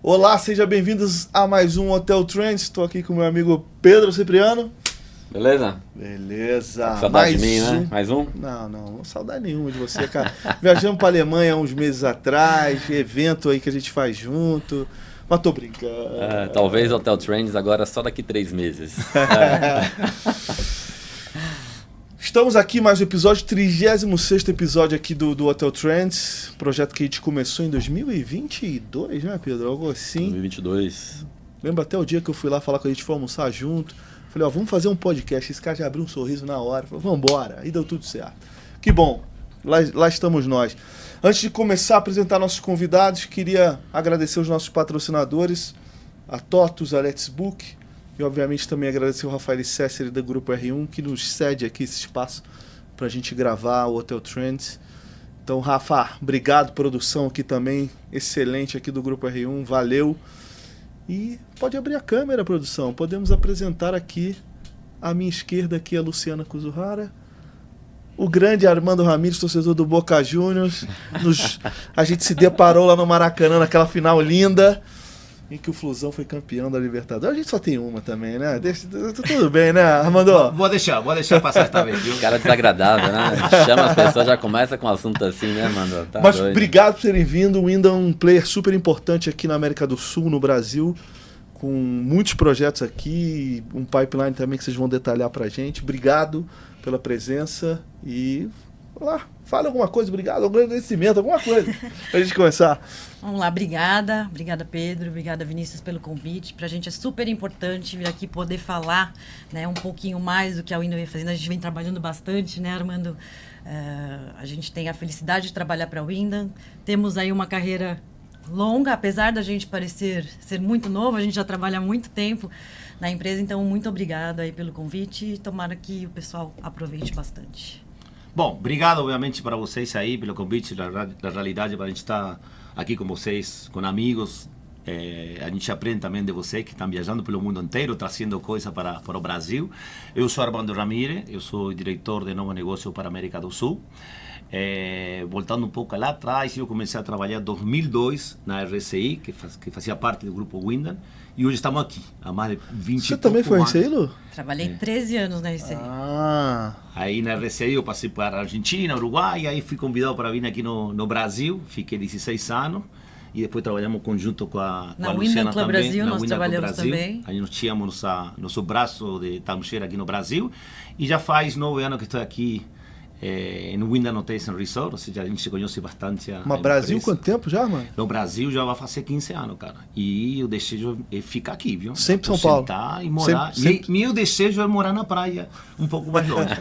Olá, sejam bem-vindos a mais um Hotel Trends. Estou aqui com o meu amigo Pedro Cipriano. Beleza? Beleza. Tá com saudade de mim, né? Mais um? Não saudade nenhuma de você, cara. Viajamos para a Alemanha há uns meses atrás, evento aí que a gente faz junto. Mas tô brincando. Talvez Hotel Trends agora só daqui 3 meses. Estamos aqui mais um episódio, 36º episódio aqui do Hotel Trends, projeto que a gente começou em 2022, né, Pedro? Algo assim. 2022. Lembro até o dia que eu fui lá falar com a gente, foi almoçar junto. Falei, vamos fazer um podcast. Esse cara já abriu um sorriso na hora. Falei, vambora. E deu tudo certo. Que bom. Lá estamos nós. Antes de começar a apresentar nossos convidados, queria agradecer os nossos patrocinadores, a TOTUS, a Let's Book, e obviamente também agradecer o Rafael Cesseri da Grupo R1, que nos cede aqui esse espaço para a gente gravar o Hotel Trends. Então, Rafa, obrigado, produção aqui também, excelente aqui do Grupo R1, valeu. E pode abrir a câmera, produção, podemos apresentar aqui, à minha esquerda aqui a Luciana Kuzuhara, o grande Armando Ramírez, torcedor do Boca Juniors. A gente se deparou lá no Maracanã, naquela final linda, em que o Flusão foi campeão da Libertadores. A gente só tem uma também, né? Tudo bem, né, Armando? Vou deixar passar esta vez, viu? Cara desagradável, né? Chama as pessoas, já começa com um assunto assim, né, mano? Tá Mas doido. obrigado por terem vindo. O Winda é um player super importante aqui na América do Sul, no Brasil, com muitos projetos aqui, um pipeline também que vocês vão detalhar pra gente. Obrigado pela presença e vamos lá, fale alguma coisa, obrigado, algum agradecimento, alguma coisa, pra gente começar. Vamos lá, obrigada Pedro, obrigada Vinícius pelo convite. Pra gente é super importante vir aqui poder falar, né, um pouquinho mais do que a Winda vem fazendo. A gente vem trabalhando bastante, né, Armando? A gente tem a felicidade de trabalhar para a Winda, temos aí uma carreira longa, apesar da gente parecer ser muito novo, a gente já trabalha há muito tempo na empresa, então muito obrigado aí pelo convite e tomara que o pessoal aproveite bastante. Bom, obrigado obviamente para vocês aí pelo convite, da realidade para a gente estar aqui com vocês, com amigos. A gente aprende também de vocês que estão viajando pelo mundo inteiro, trazendo coisas para o Brasil. Eu sou Armando Ramírez, eu sou diretor de novo negócio para a América do Sul. Voltando um pouco lá atrás, eu comecei a trabalhar em 2002 na RCI, que fazia parte do grupo Windan, e hoje estamos aqui, há mais de 20 Você também foi anos. RCI, Lu? Trabalhei 13 anos na RCI. Aí na RCI eu passei para a Argentina, Uruguai, aí fui convidado para vir aqui no Brasil, fiquei 16 anos, e depois trabalhamos conjunto com a Luciana Club também. Brasil, na nós Windan trabalhamos Brasil. também. Aí nós tínhamos nosso braço de Tamuxeira aqui no Brasil, e já faz 9 anos que estou aqui no Windan Hotels and Resort, ou seja, a gente se conhece bastante. Mas Brasil, quanto tempo já, mano? No Brasil já vai fazer 15 anos, cara. E o desejo é ficar aqui, viu? Sempre São Paulo. Sentar e morar. Sempre. Meu desejo é morar na praia, um pouco mais longe.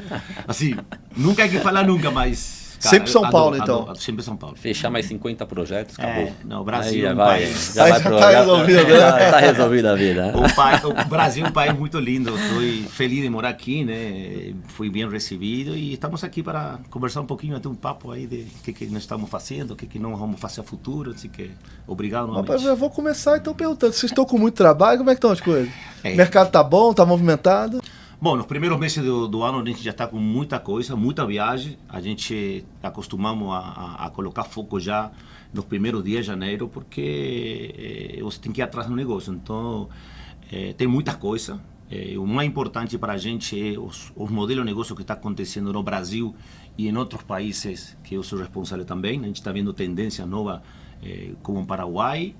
Assim, nunca hay que falar nunca, mas... Cara, Sempre São Paulo, então. Sempre São Paulo. Fechar mais 50 projetos, acabou. No Brasil Aí um vai, país... já Aí vai já pro... tá resolvido, né? Tá resolvida a vida. O Brasil é um país muito lindo. Estou feliz de morar aqui, né? Fui bem recebido e estamos aqui para conversar um pouquinho, ter um papo aí de que nós estamos fazendo, o que não vamos fazer no futuro. Assim que obrigado novamente. Rapaz, eu vou começar então perguntando, vocês estão com muito trabalho, como é que estão as coisas? O É. mercado tá bom, tá movimentado? Bom, nos primeiros meses do ano a gente já está com muita coisa, muita viagem. A gente acostumamos a colocar foco já nos primeiros dias de janeiro, porque você tem que ir atrás do negócio. Então, tem muita coisa. O mais importante para a gente é os modelos de negócio que está acontecendo no Brasil e em outros países que eu sou responsável também. A gente está vendo tendências novas, como no Paraguai.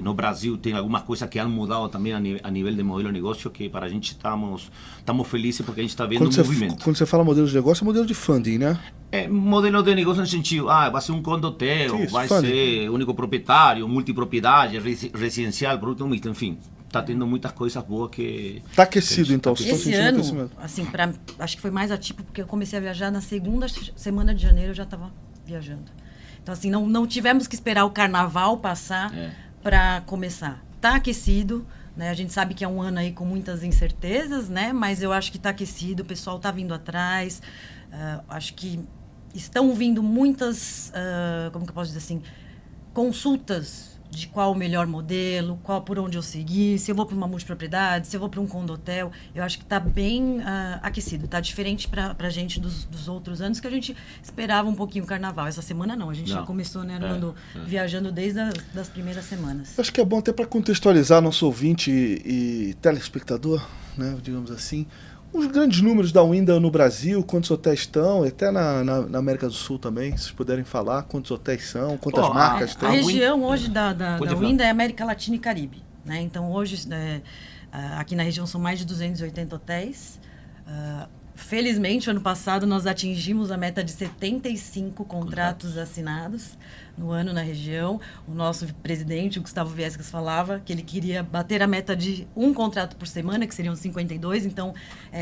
No Brasil tem algumas coisas que han mudado também a nível de modelo de negócio, que para a gente estamos felizes porque a gente está vendo movimento. Quando você fala modelo de negócio, é modelo de funding, né? Modelo de negócio no sentido, vai ser um condotel, Isso, vai funding. ser único proprietário, multipropriedade, residencial, produto misto, enfim. Está tendo muitas coisas boas que... Tá aquecido então, vocês estão Esse sentindo ano, aquecimento? assim, acho que foi mais atípico, porque eu comecei a viajar na segunda semana de janeiro, eu já estava viajando. Então, assim, não tivemos que esperar o carnaval passar para começar. Tá aquecido, né? A gente sabe que é um ano aí com muitas incertezas, né? Mas eu acho que tá aquecido, o pessoal tá vindo atrás. Acho que estão vindo muitas, como que eu posso dizer assim, consultas de qual o melhor modelo, por onde eu seguir, se eu vou para uma multipropriedade, se eu vou para um condotel. Eu acho que está bem aquecido, está diferente para a gente dos outros anos, que a gente esperava um pouquinho o carnaval. Essa semana não, a gente já começou, né, Armando, viajando desde as primeiras semanas. Acho que é bom até para contextualizar nosso ouvinte e telespectador, né, digamos assim, os grandes números da Wyndham no Brasil, quantos hotéis estão, e até na América do Sul também, se vocês puderem falar, quantos hotéis são, quantas marcas tem. A região hoje da Wyndham é América Latina e Caribe, né? Então hoje aqui na região são mais de 280 hotéis. Felizmente, ano passado, nós atingimos a meta de 75 contratos assinados no ano na região. O nosso presidente, o Gustavo Viescas, falava que ele queria bater a meta de um contrato por semana, que seriam 52. Então,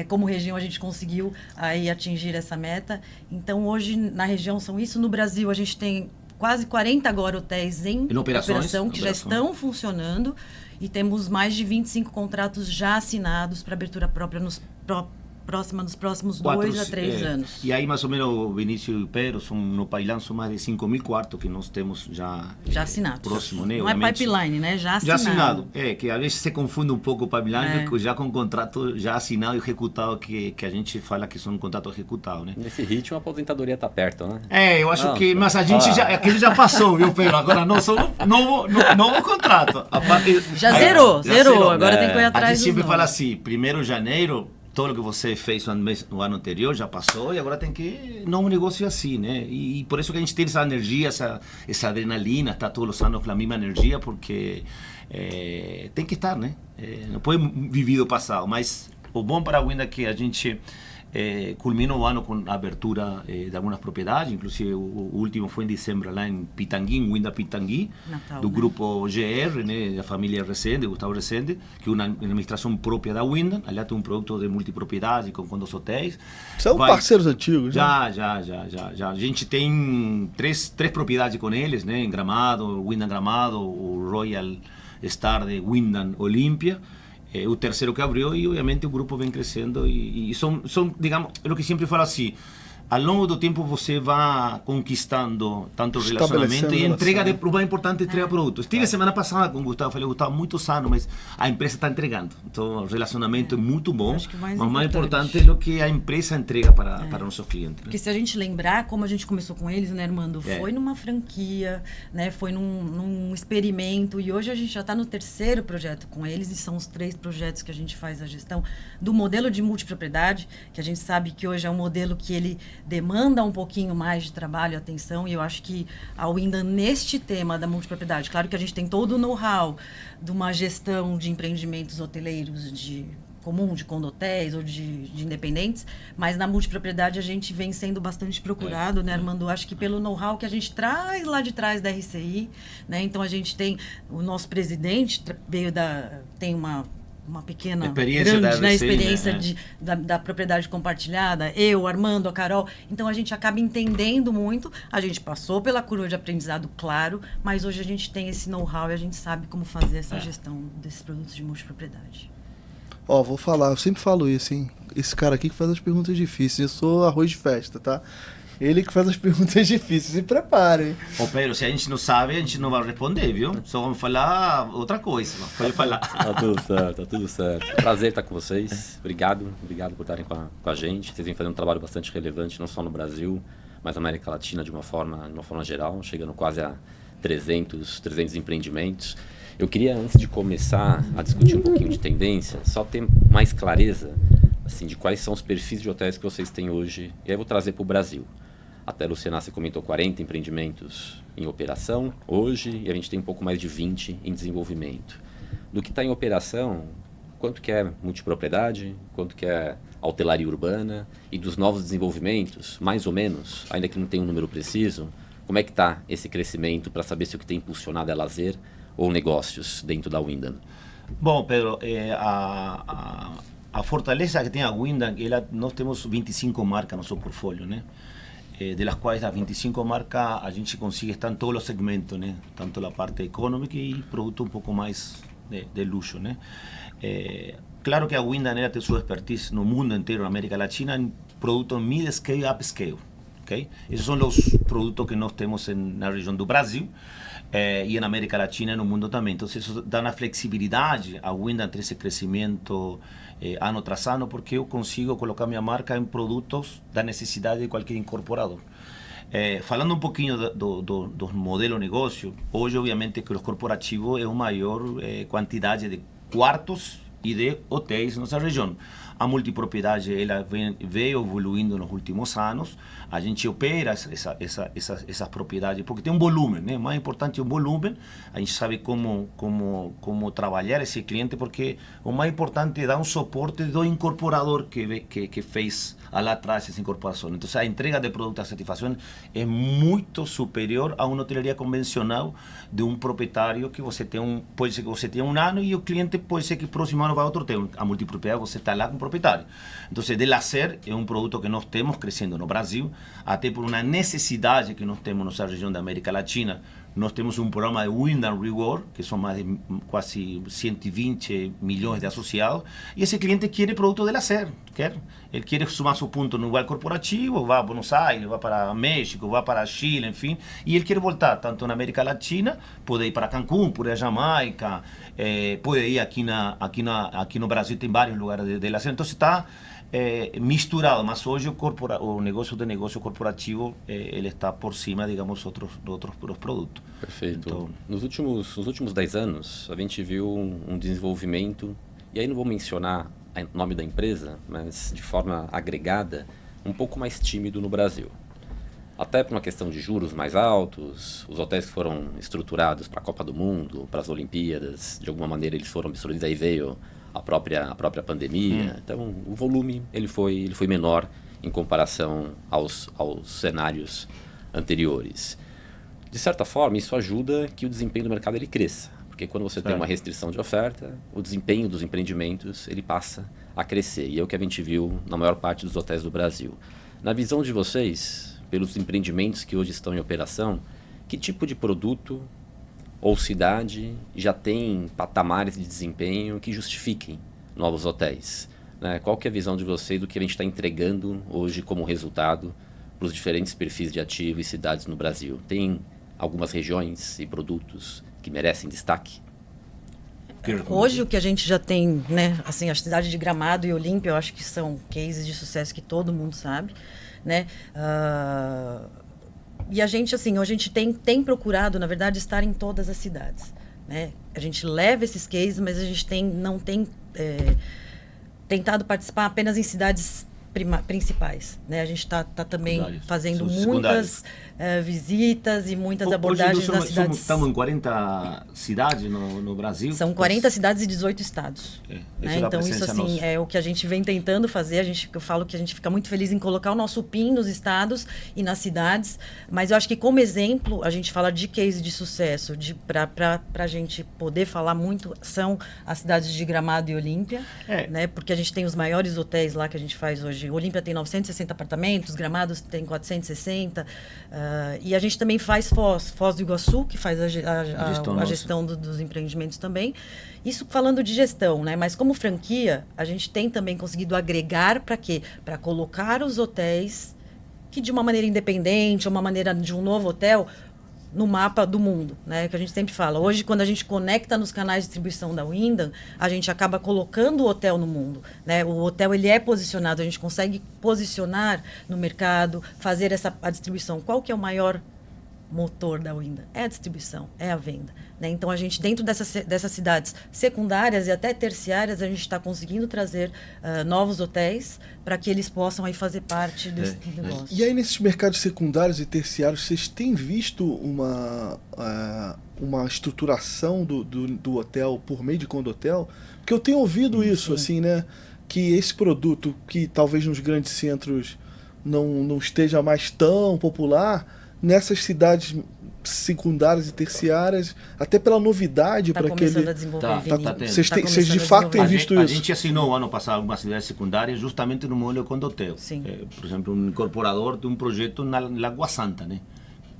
como região, a gente conseguiu aí atingir essa meta. Então, hoje, na região, são isso. No Brasil, a gente tem quase 40 agora hotéis em operação, que já estão funcionando. E temos mais de 25 contratos já assinados para abertura própria nos próximos 2 a 3 anos. E aí, mais ou menos, Vinícius e Pedro, no Pailán, são mais de 5.000 quartos que nós temos já assinados. Próximo, né? Não é pipeline, né? Já assinado. Que às vezes se confunde um pouco o pipeline já com contrato já assinado e executado, que a gente fala que são contratos executados, né? Nesse ritmo, a aposentadoria está perto, né? Eu acho que... Mas a gente aquele já passou, viu, Pedro? Agora nós somos novo contrato. Já zerou. Agora tem que ir atrás. A gente sempre fala assim, 1º de janeiro, todo o que você fez no ano anterior já passou e agora tem que novo negócio assim, né? E por isso que a gente tem essa energia, essa adrenalina, está todos os anos com a mesma energia, porque tem que estar, né? Não pode viver do passado, mas o bom para a Wyndham é que a gente culmina o ano com a abertura de algumas propriedades, inclusive o último foi em dezembro lá em Pitangui, Wyndham Pitangui, Natal, do grupo GR, né, da família Resende, Gustavo Resende, que é uma administração própria da Wyndham. Aliás, tem um produto de multipropriedade com os hotéis. São parceiros antigos, né? Já. A gente tem três propriedades com eles, né, em Gramado, Wyndham Gramado, o Royal Star de Wyndham Olímpia. O terceiro que abriu, e obviamente o grupo vem crescendo e são, digamos, é o que sempre falo assim, ao longo do tempo você vai conquistando tanto o relacionamento e entrega o mais importante, entrega produto. Estive semana passada com o Gustavo, falei, Gustavo, muito sano, mas a empresa está entregando. Então o relacionamento é muito bom, mas o mais importante é o que a empresa entrega para nossos clientes. Né? Porque se a gente lembrar como a gente começou com eles, né, Armando? Foi numa franquia, né? Foi num experimento, e hoje a gente já está no 3º projeto com eles, e são os 3 projetos que a gente faz a gestão do modelo de multipropriedade, que a gente sabe que hoje é um modelo que ele demanda um pouquinho mais de trabalho e atenção, e eu acho que a Wyndham, neste tema da multipropriedade, claro que a gente tem todo o know-how de uma gestão de empreendimentos hoteleiros de condotéis ou de independentes, mas na multipropriedade a gente vem sendo bastante procurado, né, Armando? Acho que pelo know-how que a gente traz lá de trás da RCI, né? Então a gente tem o nosso presidente, tem uma pequena, experiência grande, né, experiência da propriedade compartilhada, eu, Armando, a Carol. Então a gente acaba entendendo muito, a gente passou pela curva de aprendizado, claro, mas hoje a gente tem esse know-how e a gente sabe como fazer essa gestão desses produtos de multipropriedade. Vou falar, eu sempre falo isso, hein? Esse cara aqui que faz as perguntas difíceis, eu sou arroz de festa, tá? Ele que faz as perguntas difíceis, se prepara, hein? Pedro, se a gente não sabe, a gente não vai responder, viu? Só vamos falar outra coisa, pode falar. Tá tudo certo. Prazer estar com vocês. Obrigado por estarem com a gente. Vocês vêm fazendo um trabalho bastante relevante, não só no Brasil, mas na América Latina de uma forma geral, chegando quase a 300 empreendimentos. Eu queria, antes de começar a discutir um pouquinho de tendência, só ter mais clareza assim, de quais são os perfis de hotéis que vocês têm hoje. E aí eu vou trazer para o Brasil. Até, Luciana, você comentou 40 empreendimentos em operação hoje, e a gente tem um pouco mais de 20 em desenvolvimento. Do que está em operação, quanto que é multipropriedade, quanto que é hotelaria urbana, e dos novos desenvolvimentos, mais ou menos, ainda que não tenha um número preciso, como é que está esse crescimento para saber se o que tem impulsionado é lazer ou negócios dentro da Wyndham? Bom, Pedro, a fortaleza que tem a Wyndham, nós temos 25 marcas no nosso portfólio, né? De las quais das 25 marcas a gente consegue estar em todos os segmentos, né? Tanto a parte econômica e produto um pouco mais de luxo, né? Claro que a Wyndham tem sua expertise no mundo inteiro, na América Latina, em produtos mid-scale e upscale. ¿okay? Esos son los productos que nós temos na região do Brasil e na América Latina e no mundo também. Então, isso dá uma flexibilidade a Windan ter esse crescimento ano tras ano, porque eu consigo colocar minha marca em produtos da necessidade de qualquer incorporador. Falando um pouquinho do modelo negócio, hoje, obviamente, que os corporativos é uma maior quantidade de quartos e de hotéis na nossa região. A multipropriedade ela veio evoluindo nos últimos anos. A gente opera essas propriedades porque tem um volume, né? Mais importante é o volume. A gente sabe como trabalhar esse cliente, porque o mais importante é dar um suporte do incorporador que fez lá atrás essa incorporação. Então, a entrega de produto, a satisfação é muito superior a uma hoteleria convencional de um proprietário que você tem pode ser que você tenha um ano e o cliente pode ser que próximo ano vai outro hotel. A multipropriedade você está lá com o proprietário. Então, de lazer é um produto que nós temos crescendo no Brasil, até por uma necessidade que nós temos nessa região da América Latina. Nós temos um programa de Wyndham Reward, que são mais de quase 120 milhões de associados, e esse cliente quer produto de lazer, ele quer somar seu ponto no vale corporativo, vai a Buenos Aires, vai para México, vai para Chile, enfim, e ele quer voltar tanto na América Latina, pode ir para Cancún, pode ir a Jamaica, pode ir aqui no Brasil, tem vários lugares de lazer, então está misturado, mas hoje o negócio corporativo ele está por cima, digamos, outros produtos. Perfeito. Então, nos últimos 10 anos, a gente viu um desenvolvimento, e aí não vou mencionar o nome da empresa, mas de forma agregada, um pouco mais tímido no Brasil. Até por uma questão de juros mais altos, os hotéis que foram estruturados para a Copa do Mundo, para as Olimpíadas, de alguma maneira eles foram absorvidos, aí veio a própria pandemia. Então o volume ele foi menor em comparação aos cenários anteriores. De certa forma, isso ajuda que o desempenho do mercado ele cresça, porque quando você tem uma restrição de oferta, o desempenho dos empreendimentos ele passa a crescer, e é o que a gente viu na maior parte dos hotéis do Brasil. Na visão de vocês, pelos empreendimentos que hoje estão em operação, que tipo de produto ou cidade já tem patamares de desempenho que justifiquem novos hotéis? Né? Qual que é a visão de vocês do que a gente está entregando hoje como resultado para os diferentes perfis de ativo e cidades no Brasil? Tem algumas regiões e produtos que merecem destaque? Hoje o que a gente já tem, né, assim, a cidade de Gramado e Olímpia, eu acho que são cases de sucesso que todo mundo sabe, né? E a gente, assim, a gente tem procurado, na verdade, estar em todas as cidades, né? A gente leva esses cases, mas a gente não tem tentado participar apenas em cidades principais, né? A gente está também fazendo muitas visitas e muitas abordagens nas cidades. Estamos em 40 cidades no Brasil. São 40 cidades e 18 estados. Né? Então isso assim é o que a gente vem tentando fazer. Eu falo que a gente fica muito feliz em colocar o nosso PIN nos estados e nas cidades, mas eu acho que como exemplo a gente fala de case de sucesso, para a gente poder falar muito, são as cidades de Gramado e Olímpia, né? Porque a gente tem os maiores hotéis lá que a gente faz hoje. Olímpia tem 960 apartamentos, Gramados tem 460, e a gente também faz Foz do Iguaçu, que faz a gestão dos empreendimentos também. Isso falando de gestão, né? Mas como franquia, a gente tem também conseguido agregar para quê? Para colocar os hotéis que de uma maneira independente, uma maneira de um novo hotel, no mapa do mundo, né? Que a gente sempre fala. Hoje, quando a gente conecta nos canais de distribuição da Wyndham, a gente acaba colocando o hotel no mundo, né? O hotel ele é posicionado, a gente consegue posicionar no mercado, fazer a distribuição. Qual que é o maior motor da Wyndham? É a distribuição, é a venda, né? Então a gente dentro dessas cidades secundárias e até terciárias a gente está conseguindo trazer novos hotéis para que eles possam aí fazer parte desse negócio. E aí nesses mercados secundários e terciários vocês têm visto uma estruturação do hotel por meio de condotel? Porque eu tenho ouvido isso, assim, né? Que esse produto que talvez nos grandes centros não esteja mais tão popular, nessas cidades secundárias e terciárias, até pela novidade para aquele... Começando a desenvolver. Vocês de fato têm visto isso? A gente assinou ano passado algumas cidades secundárias justamente no modelo condotel. Por exemplo, um incorporador de um projeto na Lagoa Santa, né?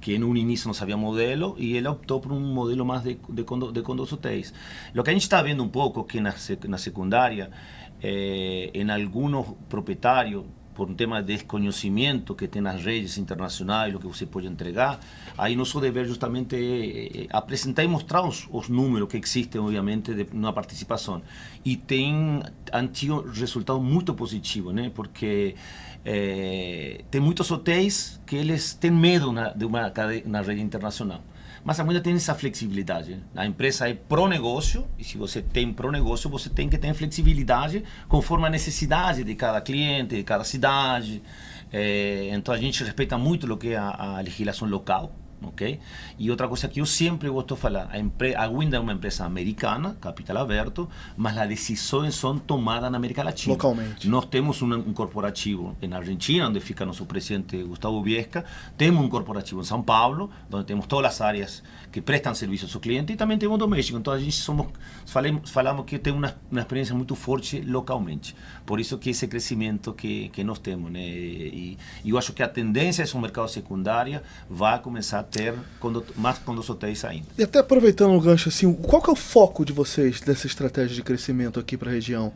Que no início não sabia modelo e ele optou por um modelo mais de condos hotéis. O que a gente está vendo um pouco que na secundária, em alguns proprietários por um tema de desconhecimento que tem nas redes internacionais, o que você pode entregar, aí nosso dever justamente é apresentar e mostrar os números que existem, obviamente, na participação. E han tido resultados muito positivos, né? Porque tem muitos hotéis que eles têm medo de uma cadeia na rede internacional. Mas a Winda tem essa flexibilidade. A empresa é pró-negócio, e se você tem pró-negócio, você tem que ter flexibilidade conforme a necessidade de cada cliente, de cada cidade. Então a gente respeita muito o que é a legislação local. Okay? E outra coisa que eu sempre gosto de falar, a Winda é uma empresa americana, capital aberto, mas as decisões são tomadas na América Latina. Localmente. Nós temos um corporativo na Argentina, onde fica nosso presidente Gustavo Viesca, temos um corporativo em São Paulo, onde temos todas as áreas que prestam serviço ao seu cliente, e também temos do México. Então a gente falamos que tem uma experiência muito forte localmente. Por isso que esse crescimento que nós temos, né? E eu acho que a tendência é o mercado secundário vai começar a ter mais com os hotéis ainda. E até aproveitando o gancho, assim, qual que é o foco de vocês dessa estratégia de crescimento aqui para a região?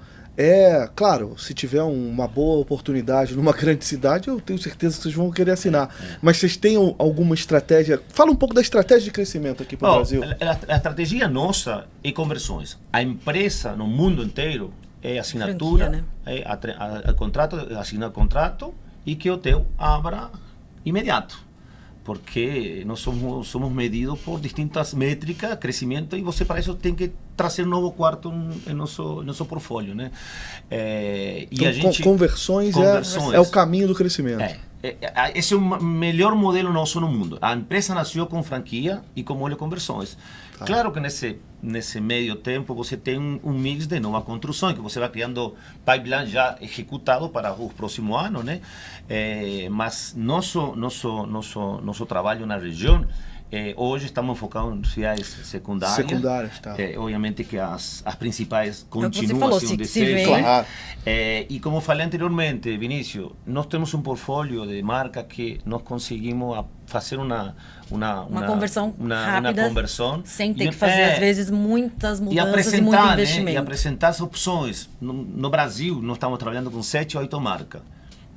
Claro, se tiver uma boa oportunidade numa grande cidade, eu tenho certeza que vocês vão querer assinar. Mas vocês têm alguma estratégia? Fala um pouco da estratégia de crescimento aqui para o Brasil. A estratégia nossa é conversões. A empresa no mundo inteiro é assinatura, franquia, né? Contrato, assinar contrato e que o hotel abra imediato. Porque nós somos medidos por distintas métricas, crescimento, e você para isso tem que trazer um novo quarto em nosso portfólio, né? Então, a gente, conversões é o caminho do crescimento. Esse é o melhor modelo nosso no mundo. A empresa nasceu com franquia e com molho conversões. Claro que nesse meio tempo você tem um mix de nova construção, que você vai criando pipeline já executado para os próximos anos, né? Mas nosso trabalho na região, hoje estamos focados em cidades secundárias. Tá. Obviamente que as principais continuam você falou, sendo um se desejo. Claro. E como falei anteriormente, Vinícius, nós temos um portfólio de marca que nós conseguimos fazer uma conversão rápida, uma conversão, sem ter que fazer, às vezes, muitas mudanças e muito investimento. Né? E apresentar as opções. No Brasil, nós estamos trabalhando com 7 ou 8 marcas.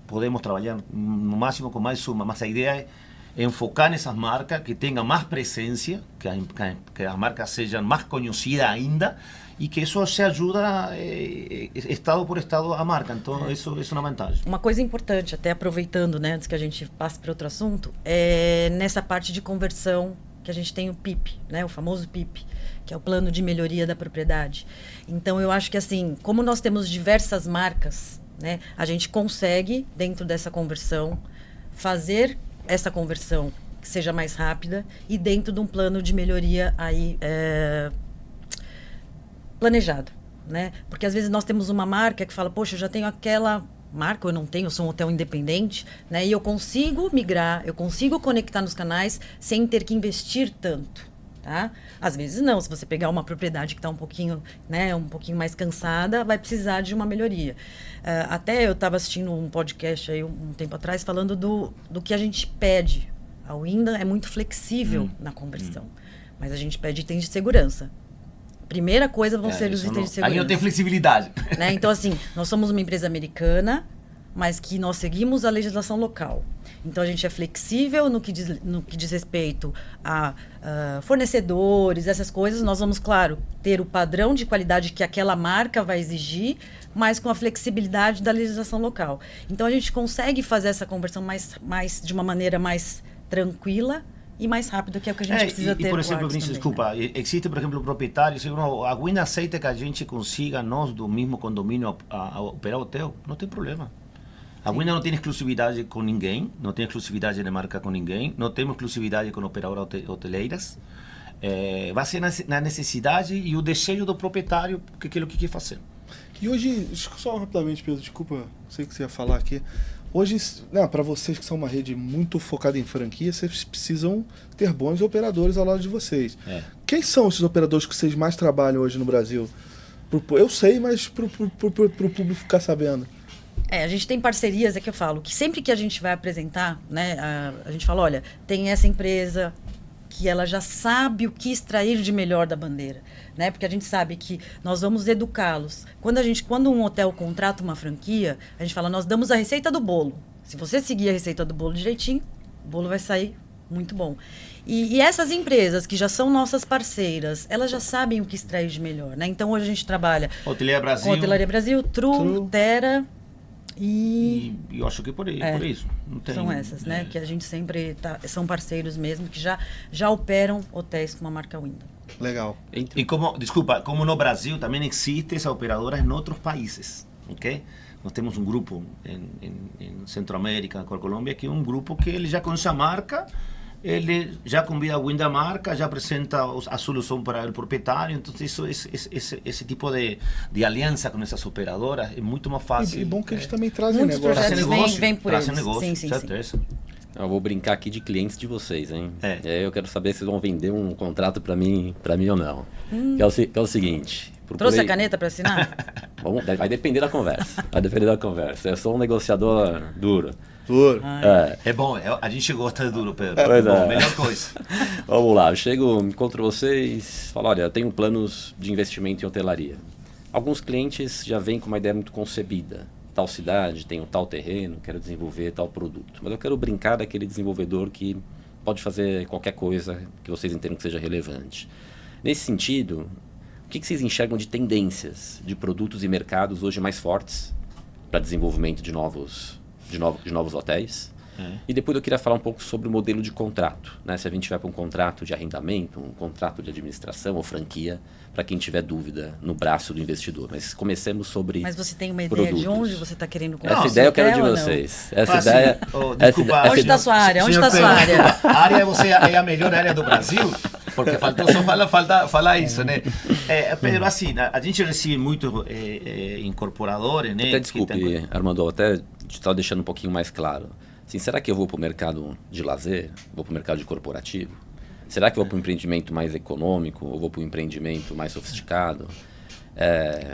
Podemos trabalhar no máximo com mais uma, mas a ideia é enfocar nessas marcas que tenham mais presença, que as marcas sejam mais conhecidas ainda, e que isso se ajuda estado por estado a marca. Então isso é uma vantagem. Uma coisa importante, até aproveitando, né, antes que a gente passe para outro assunto, é nessa parte de conversão que a gente tem o PIP, né, o famoso PIP, que é o plano de melhoria da propriedade. Então eu acho que assim, como nós temos diversas marcas, né, a gente consegue, dentro dessa conversão, fazer essa conversão que seja mais rápida e dentro de um plano de melhoria aí planejado, né? Porque às vezes nós temos uma marca que fala, poxa, eu já tenho aquela marca, eu não tenho, eu sou um hotel independente, né? E eu consigo migrar, eu consigo conectar nos canais sem ter que investir tanto, tá? Às vezes não, se você pegar uma propriedade que está um pouquinho mais cansada, vai precisar de uma melhoria. Até eu estava assistindo um podcast aí um tempo atrás falando do que a gente pede. A Winda é muito flexível na conversão, mas a gente pede itens de segurança. Primeira coisa vão ser os itens de segurança. Aí não tem flexibilidade. Né? Então, assim, nós somos uma empresa americana, mas que nós seguimos a legislação local. Então, a gente é flexível no que diz respeito a fornecedores, essas coisas. Nós vamos, claro, ter o padrão de qualidade que aquela marca vai exigir, mas com a flexibilidade da legislação local. Então, a gente consegue fazer essa conversão de uma maneira mais tranquila e mais rápido, que é o que a gente precisa ter. E por exemplo, Vinícius, desculpa, né? Existe, por exemplo, proprietário, se a Winda aceita que a gente consiga, nós do mesmo condomínio, a operar hotel, não tem problema. A Winda não tem exclusividade com ninguém, não tem exclusividade de marca com ninguém, não temos exclusividade com operadoras hoteleiras. Vai ser na necessidade e o desejo do proprietário, que é o que quer fazer. E hoje, só rapidamente, Pedro, desculpa, sei que você ia falar aqui. Hoje, para vocês que são uma rede muito focada em franquia, vocês precisam ter bons operadores ao lado de vocês. Quem são esses operadores que vocês mais trabalham hoje no Brasil? Eu sei, mas para o público ficar sabendo. A gente tem parcerias, é que eu falo, que sempre que a gente vai apresentar, né, a gente fala, olha, tem essa empresa, que ela já sabe o que extrair de melhor da bandeira, né? Porque a gente sabe que nós vamos educá-los. Quando um hotel contrata uma franquia, a gente fala, nós damos a receita do bolo. Se você seguir a receita do bolo direitinho, o bolo vai sair muito bom. E essas empresas que já são nossas parceiras, elas já sabem o que extrair de melhor, né? Então hoje a gente trabalha com Hotelaria Brasil, Tru, Terra e eu acho que por isso. Não tem, são essas, né? Que a gente sempre são parceiros mesmo, que já operam hotéis com a marca Wyndham. Legal. E como no Brasil também existem essas operadoras em outros países, ok? Nós temos um grupo em Centroamérica, com a Colômbia, que é um grupo que ele já conhece a marca, ele já convida a Wyndham marca, já apresenta a solução para o proprietário, então esse tipo de aliança com essas operadoras é muito mais fácil. E bom que eles também trazem muitos negócio. projetos vêm por eles. Negócio, sim. certeza. Eu vou brincar aqui de clientes de vocês, hein? E aí eu quero saber se vocês vão vender um contrato para mim ou não. Que é o seguinte... Trouxe a caneta para assinar? Bom, vai depender da conversa. Eu sou um negociador duro. É bom, a gente gosta de duro, Pedro. Melhor coisa. Vamos lá, eu encontro vocês, falo, olha, eu tenho planos de investimento em hotelaria. Alguns clientes já vêm com uma ideia muito concebida. Tal cidade, tenho tal terreno, quero desenvolver tal produto. Mas eu quero brincar daquele desenvolvedor que pode fazer qualquer coisa que vocês entendam que seja relevante. Nesse sentido, o que vocês enxergam de tendências de produtos e mercados hoje mais fortes para desenvolvimento de novos hotéis? E depois eu queria falar um pouco sobre o modelo de contrato, né? Se a gente vai para um contrato de arrendamento, um contrato de administração ou franquia, para quem tiver dúvida no braço do investidor. Mas comecemos sobre Mas você tem uma ideia produtos. de onde você está querendo comprar? Essa ideia eu quero de vocês. Onde está a sua área? Onde está a sua área? A área é a melhor área do Brasil, porque faltou só falar isso, né? Pedro, assim, a gente recebe muitos incorporadores, né? Até desculpe, Armando, até estar deixando um pouquinho mais claro. Assim, será que eu vou para o mercado de lazer? Vou para o mercado de corporativo? Será que eu vou para um empreendimento mais econômico? Ou vou para um empreendimento mais sofisticado?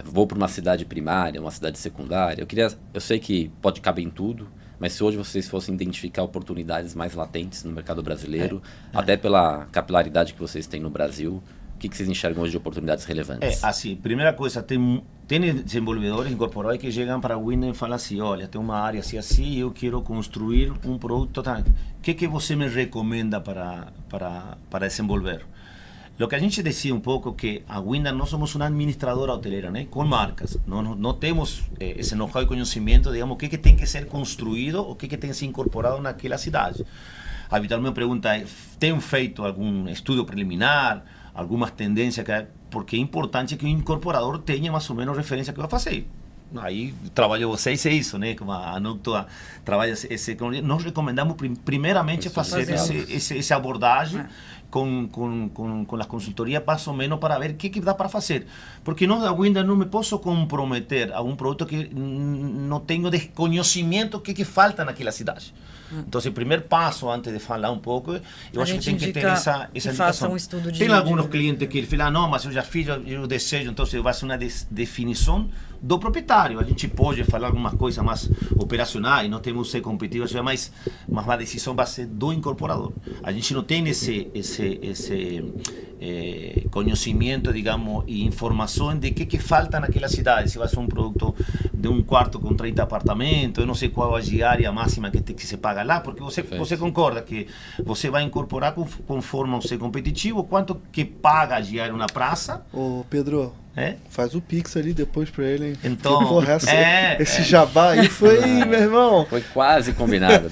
Vou para uma cidade primária, uma cidade secundária? Eu sei que pode caber em tudo, mas se hoje vocês fossem identificar oportunidades mais latentes no mercado brasileiro, até pela capilaridade que vocês têm no Brasil, o que vocês enxergam hoje de oportunidades relevantes? Assim, primeira coisa, tem desenvolvedores incorporados que chegam para a Wyndham e falam assim, olha, tem uma área assim, eu quero construir um produto, o que você me recomenda para desenvolver? O que a gente decide um pouco que a Wyndham nós somos uma administradora hoteleira, né, com marcas, não temos esse know-how e conhecimento, digamos, o que tem que ser construído, o que tem que ser incorporado naquela cidade. Habitualmente me pergunta, tem feito algum estudo preliminar, algumas tendências, porque é importante que o incorporador tenha mais ou menos referência que vai fazer. Aí o trabalho de vocês é isso, né? Como a Noctua trabalha nós recomendamos primeiramente fazer essa abordagem com as consultorias mais ou menos para ver o que dá para fazer. Porque nós da Wyndham não me posso comprometer a um produto que não tenho desconhecimento do que falta naquela cidade. Então, o primeiro passo, antes de falar um pouco, eu acho que tem que ter essa indicação. Um estudo tem alguns clientes que falam, não, mas eu já fiz, eu desejo, então vai ser uma definição do proprietário. A gente pode falar algumas coisas mais operacionais, não temos que ser competitivos, mas a decisão vai ser do incorporador. A gente não tem esse conhecimento, digamos, e informação de que falta naquela cidade. Se vai ser um produto de um quarto com 30 apartamentos, eu não sei qual a diária máxima que se paga lá, porque você concorda que você vai incorporar conforme ser competitivo, quanto que paga a diária na praça. Ô, Pedro, faz o Pix ali depois pra ele, hein? Então, esse jabá aí foi, meu irmão. Foi quase combinado.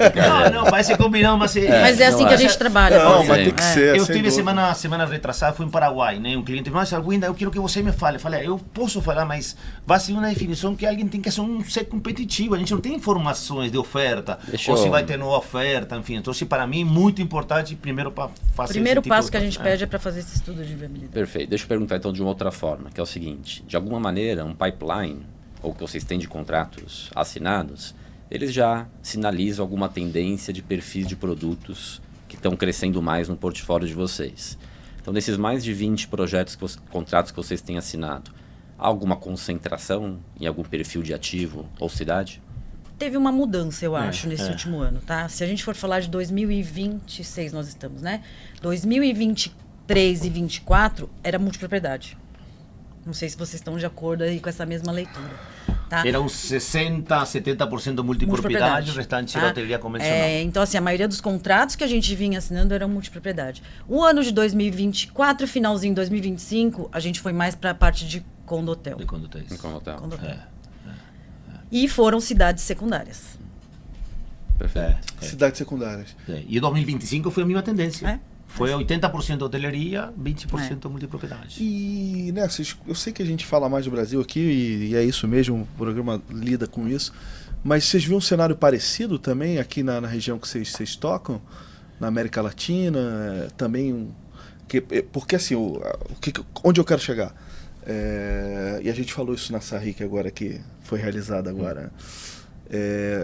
Não, vai ser combinado, mas mas é assim que a gente trabalha. Não, vai ter que ser. Eu tive semana retrasada, fui em Paraguai, né? Um cliente, mas Wyndham, eu quero que você me fale. Falei, eu posso falar, mas vai ser uma definição que alguém tem que ser competitivo. A gente não tem informações de oferta, ou se vai ter nova oferta, enfim. Então, para mim, muito importante, primeiro para fazer o primeiro passo que a gente pede é para fazer esse estudo de viabilidade. Perfeito. Deixa eu perguntar então de uma outra forma, que é o seguinte, de alguma maneira, um pipeline, ou que vocês têm de contratos assinados, eles já sinalizam alguma tendência de perfis de produtos que estão crescendo mais no portfólio de vocês. Então, desses mais de 20 contratos que vocês têm assinado, há alguma concentração em algum perfil de ativo ou cidade? teve uma mudança, eu acho, nesse último ano, tá? Se a gente for falar de 2026, nós estamos, né? 2023 e 2024 era multipropriedade. Não sei se vocês estão de acordo aí com essa mesma leitura. Tá? Era uns 60, 70% multipropriedade, o restante era hoteleria convencional. Então, assim, a maioria dos contratos que a gente vinha assinando eram multipropriedade. O ano de 2024, finalzinho de 2025, a gente foi mais para a parte de condotel. De condotéis. Condotel. E foram cidades secundárias. Perfeito. Cidades secundárias. E 2025 foi a mesma tendência. Foi 80% hoteleria, 20% É. multipropriedade. E, né, eu sei que a gente fala mais do Brasil aqui, e é isso mesmo, o programa lida com isso, mas vocês viram um cenário parecido também aqui na região que vocês tocam? Na América Latina, também... Porque assim, onde eu quero chegar? E a gente falou isso na Sarric agora, que foi realizada agora.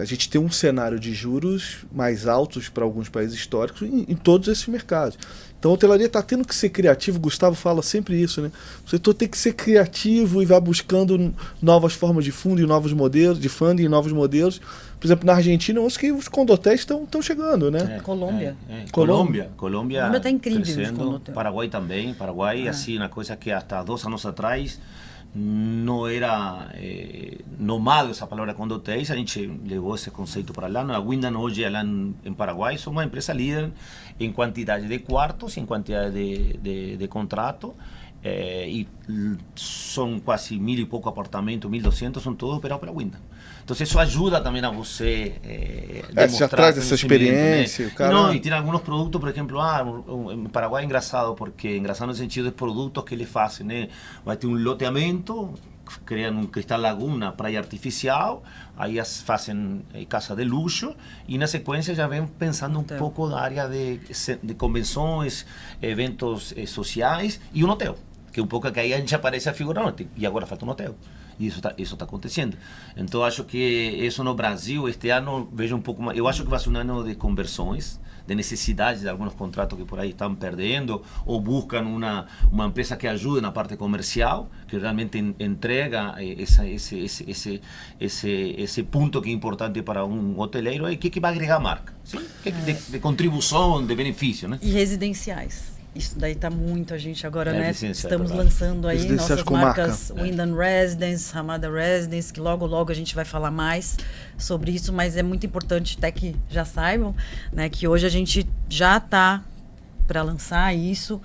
A gente tem um cenário de juros mais altos para alguns países históricos em todos esses mercados. Então a hotelaria está tendo que ser criativo, o Gustavo fala sempre isso, né? O setor tem que ser criativo e vai buscando novas formas de fundo e novos modelos, de funding e novos modelos. Por exemplo, na Argentina, eu acho que os condotéis estão chegando, né? Colômbia. Colômbia está incrível de crescendo. condotel. Paraguai também. Paraguai, assim, uma coisa que hasta 2 anos atrás não era nomado essa palavra condotéis, a gente levou esse conceito para lá. A Wyndham hoje, lá em Paraguai, somos uma empresa líder em quantidade de quartos, em quantidade de contrato, e são quase 1.000 e pouco apartamentos, 1.200, são todos operados pela Wyndham. Então isso ajuda também a você você já traz essa experiência, né? cara. E tem alguns produtos, por exemplo, em Paraguai é engraçado, porque engraçado no sentido de produtos que eles fazem, né? Vai ter um loteamento, criam um cristal laguna, praia artificial, aí fazem casa de luxo, e na sequência já vem pensando um pouco na área de convenções, eventos sociais, e um hotel, que um pouco que aí a gente aparece a figura, não, e agora falta um hotel. E isso está acontecendo. Então, acho que isso no Brasil, este ano, vejo um pouco mais. Eu acho que vai ser um ano de conversões, de necessidade de alguns contratos que por aí estão perdendo, ou buscam uma empresa que ajude na parte comercial, que realmente entrega esse ponto que é importante para um hoteleiro, que vai agregar marca, sim? De contribuição, de benefício, né? E residenciais. Isso daí tá muito, a gente agora, né? Estamos verdade. lançando aí nossas com marcas marca. Wyndham Residence, Ramada Residence, que logo a gente vai falar mais sobre isso, mas é muito importante até que já saibam, né, que hoje a gente já tá para lançar isso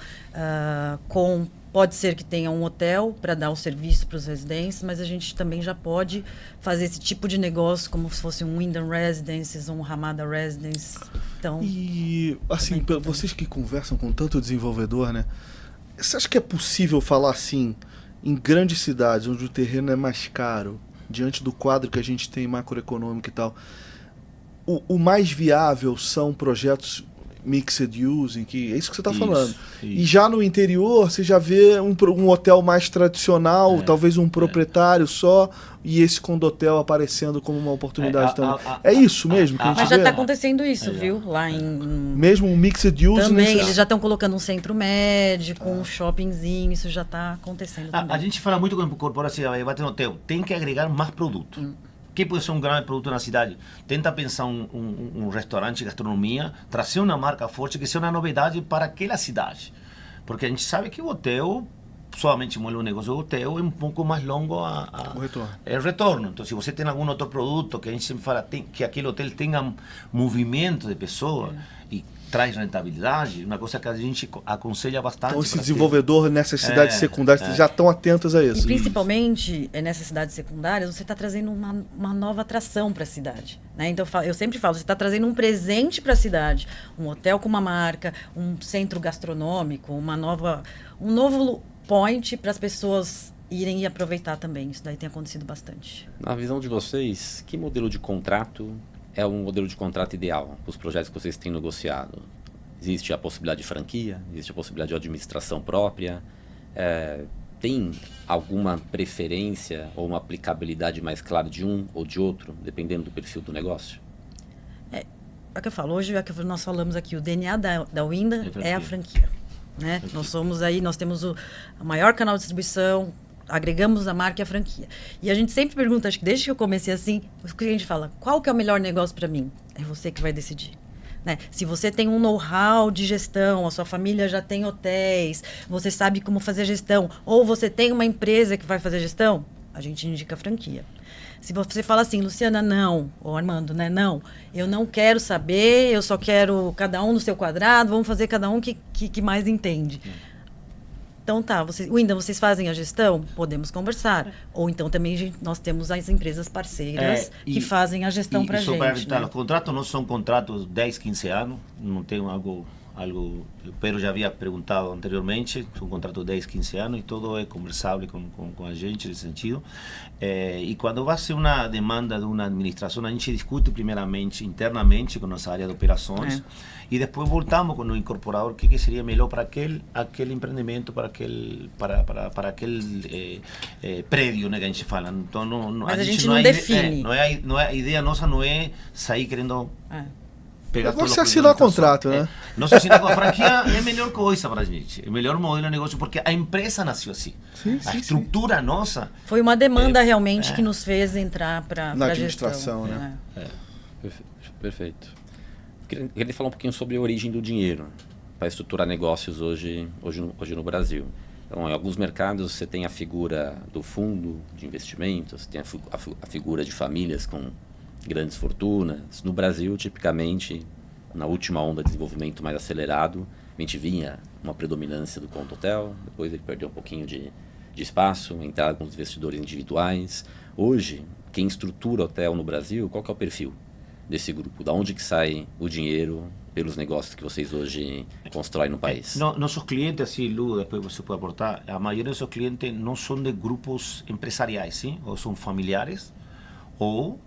pode ser que tenha um hotel para dar o serviço para os residentes, mas a gente também já pode fazer esse tipo de negócio como se fosse um Wyndham Residences ou um Ramada Residence. Então, e assim, vocês que conversam com tanto desenvolvedor, né? Você acha que é possível falar assim, em grandes cidades, onde o terreno é mais caro, diante do quadro que a gente tem macroeconômico e tal, o mais viável são projetos mixed use, em que é isso que você está falando. E já no interior, você já vê um hotel mais tradicional, talvez um proprietário só, e esse condotel aparecendo como uma oportunidade também. É isso mesmo que a gente mas já vê? está acontecendo isso, viu? Lá em... Mesmo um mixed use... Também, eles já estão colocando um centro médico, um shoppingzinho, isso já está acontecendo também. A gente fala muito com corporação, vai ter um hotel, tem que agregar mais produto. Que pode ser um grande produto na cidade? Tenta pensar um restaurante, gastronomia, trazer uma marca forte que seja uma novidade para aquela cidade. Porque a gente sabe que o hotel, somente o negócio do hotel, é um pouco mais longo o retorno. É o retorno. Então, se você tem algum outro produto que a gente sempre fala que aquele hotel tenha movimento de pessoas e traz rentabilidade, uma coisa que a gente aconselha bastante. Então, esse desenvolvedor nessas cidades secundárias já estão atentos a isso. E principalmente nessas cidades secundárias, você está trazendo uma nova atração para a cidade. Né? Então, eu sempre falo, você está trazendo um presente para a cidade. Um hotel com uma marca, um centro gastronômico, um novo point para as pessoas irem e aproveitar também. Isso daí tem acontecido bastante. Na visão de vocês, que modelo de contrato é um modelo de contrato ideal para os projetos que vocês têm negociado? Existe a possibilidade de franquia? Existe a possibilidade de administração própria? Tem alguma preferência ou uma aplicabilidade mais clara de um ou de outro, dependendo do perfil do negócio? É o que eu falo, hoje nós falamos aqui, o DNA da Wyndham é a franquia. Né? Nós temos o maior canal de distribuição, agregamos a marca e a franquia. E a gente sempre pergunta, acho que desde que eu comecei assim, o cliente fala, qual que é o melhor negócio para mim? É você que vai decidir. Né? Se você tem um know-how de gestão, a sua família já tem hotéis, você sabe como fazer gestão, ou você tem uma empresa que vai fazer gestão, a gente indica a franquia. Se você fala assim, Luciana, não, ou Armando, né, não, eu não quero saber, eu só quero cada um no seu quadrado, vamos fazer cada um que mais entende. Então tá, vocês fazem a gestão? Podemos conversar. Ou então também nós temos as empresas parceiras que fazem a gestão para a gente. Né? Os contratos não são contratos 10, 15 anos, não tem algo o Pedro já havia perguntado anteriormente, são contratos de 10, 15 anos e todo é conversável com a gente nesse sentido. E quando vai ser uma demanda de uma administração, a gente discute primeiramente internamente com nossa área de operações e depois voltamos com o incorporador o que seria melhor para aquele empreendimento, para aquele prédio, né, que a gente fala. Então, mas a gente não define. A ideia nossa não é sair querendo... Você assinar contrato, né? Não se assina com a franquia, é a melhor coisa para a gente. É o melhor modelo de negócio, porque a empresa nasceu assim. A estrutura nossa... Foi uma demanda realmente que nos fez entrar para a administração, gestão, né? Perfeito. Queria falar um pouquinho sobre a origem do dinheiro para estruturar negócios hoje no Brasil. Então, em alguns mercados você tem a figura do fundo de investimentos, tem a figura de famílias com grandes fortunas. No Brasil, tipicamente, na última onda de desenvolvimento mais acelerado, a gente vinha uma predominância do conto hotel, depois ele perdeu um pouquinho de espaço, entraram alguns investidores individuais. Hoje, quem estrutura hotel no Brasil, qual que é o perfil desse grupo? Da onde que sai o dinheiro pelos negócios que vocês hoje constroem no país? Nossos clientes, assim, Lu, depois você pode aportar, a maioria dos nossos clientes não são de grupos empresariais, sim? Ou são familiares, ou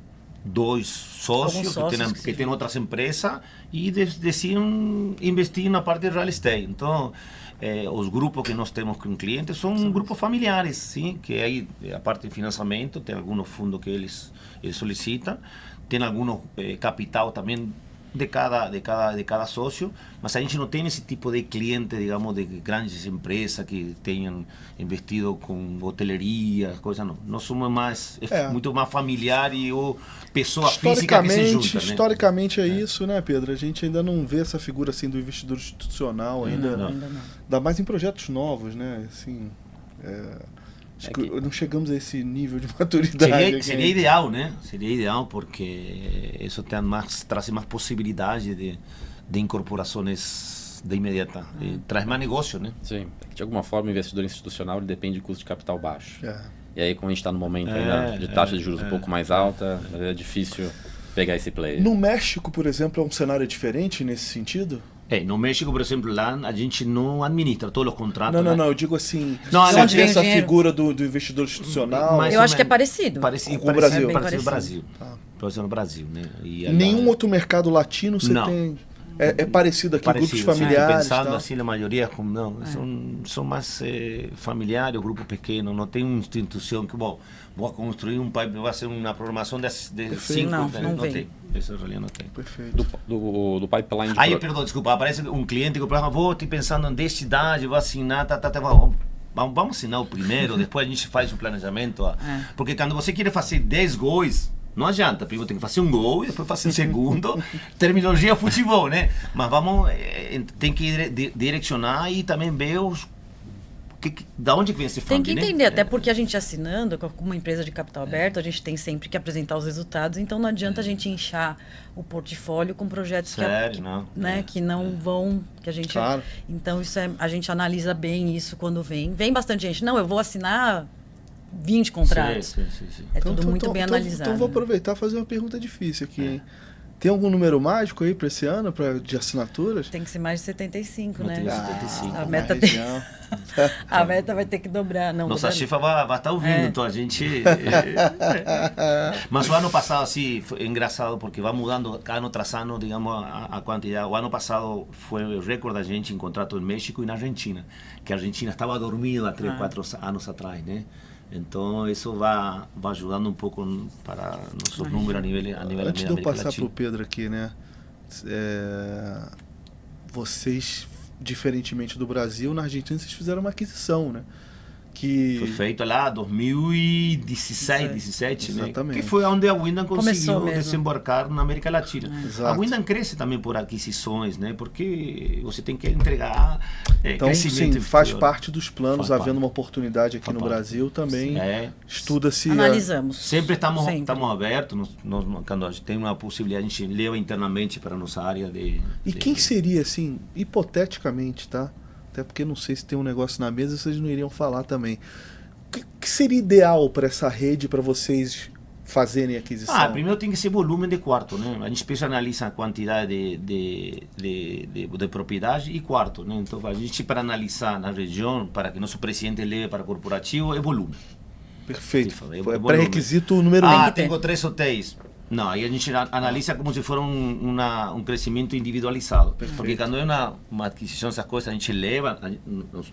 dois sócios que têm outras empresas e decidem investir na parte de real estate. Então, os grupos que nós temos com clientes são grupos familiares, sim, que aí a parte de financiamento, tem alguns fundos que eles solicitam, tem alguns capital também de cada sócio, mas a gente não tem esse tipo de cliente, digamos, de grandes empresas que tenham investido com hoteleria, coisa não. Nós somos muito mais familiar e pessoa física que se junta, né? Historicamente é isso, né, Pedro? A gente ainda não vê essa figura assim do investidor institucional ainda não. Ainda mais em projetos novos, né? Assim, acho que não chegamos a esse nível de maturidade. Seria ideal, né? Seria ideal porque isso traz mais possibilidade de incorporações de imediata. Traz mais negócio, né? Sim. De alguma forma, o investidor institucional ele depende de custo de capital baixo. E aí, como a gente está no momento ainda de taxa de juros um pouco mais alta, é difícil pegar esse player. No México, por exemplo, é um cenário diferente nesse sentido? No México, por exemplo, lá a gente não administra todos os contratos. Não, eu digo assim, você vê essa figura do investidor institucional. Eu acho que é parecido. Com o Brasil. Parecido no Brasil, né? Nenhum outro mercado latino você tem... É parecido aqui, grupos familiares. Pensando assim, a maioria são mais familiares, grupo pequeno, não tem uma instituição que, vou construir um pipe, vai ser uma programação de 5, não tem. Isso realmente não tem. Perfeito. Do pipeline de... Aí, perdão, desculpa, aparece um cliente que fala, vou te pensando em 10 cidades, vou assinar, vamos assinar o primeiro, depois a gente faz o planejamento. Porque quando você quer fazer 10 gols, não adianta, primeiro tem que fazer um gol e depois fazer o segundo, terminologia futebol, né? Mas tem que direcionar e também ver da onde vem esse funding, tem que entender, até porque a gente assinando com uma empresa de capital aberto, a gente tem sempre que apresentar os resultados, então não adianta a gente inchar o portfólio com projetos que não vão, que a gente... Claro. Então a gente analisa bem isso quando vem bastante gente, não, eu vou assinar 20 contratos. Sim. É tudo muito bem analisado. Então vou aproveitar e fazer uma pergunta difícil aqui, hein? Tem algum número mágico aí para esse ano, de assinaturas? Tem que ser mais de 75, né? 75. A meta a meta vai ter que dobrar. Nossa chefa vai estar ouvindo, então a gente... Mas o ano passado, assim, foi engraçado, porque vai mudando ano tras ano, digamos, a quantidade. O ano passado foi o recorde da gente em contrato no México e na Argentina, que a Argentina estava dormida há 3, 4 anos atrás, né? Então isso vai ajudando um pouco para nossos números a nível Antes de eu passar para o Pedro aqui, né? Vocês, diferentemente do Brasil, na Argentina vocês fizeram uma aquisição, né? que... Foi feito lá 2016, 17, né? Exatamente. Que foi onde a Wyndham conseguiu mesmo. desembarcar na América Latina. Exato. A Wyndham cresce também por aquisições, né? Porque você tem que entregar Então, crescimento. sim, faz parte dos planos, Faz havendo parte. uma oportunidade aqui Faz no parte. Brasil também. É. Estuda-se... Analisamos. Sempre estamos Sempre. abertos, quando a gente tem uma possibilidade, a gente leva internamente para a nossa área de... E quem seria, assim, hipoteticamente, tá? Até porque não sei se tem um negócio na mesa, vocês não iriam falar também. O que seria ideal para essa rede, para vocês fazerem aquisição? Primeiro tem que ser volume de quarto, né? A gente precisa analisar a quantidade de propriedade e quarto, né? Então, a gente, para analisar na região, para que nosso presidente leve para corporativo, é volume. Perfeito. É Foi volume. pré-requisito número 1. que ter. Tenho 3 hotéis. Não, aí a gente analisa como se fosse um crescimento individualizado. Porque quando é uma aquisição, essas coisas, a gente leva,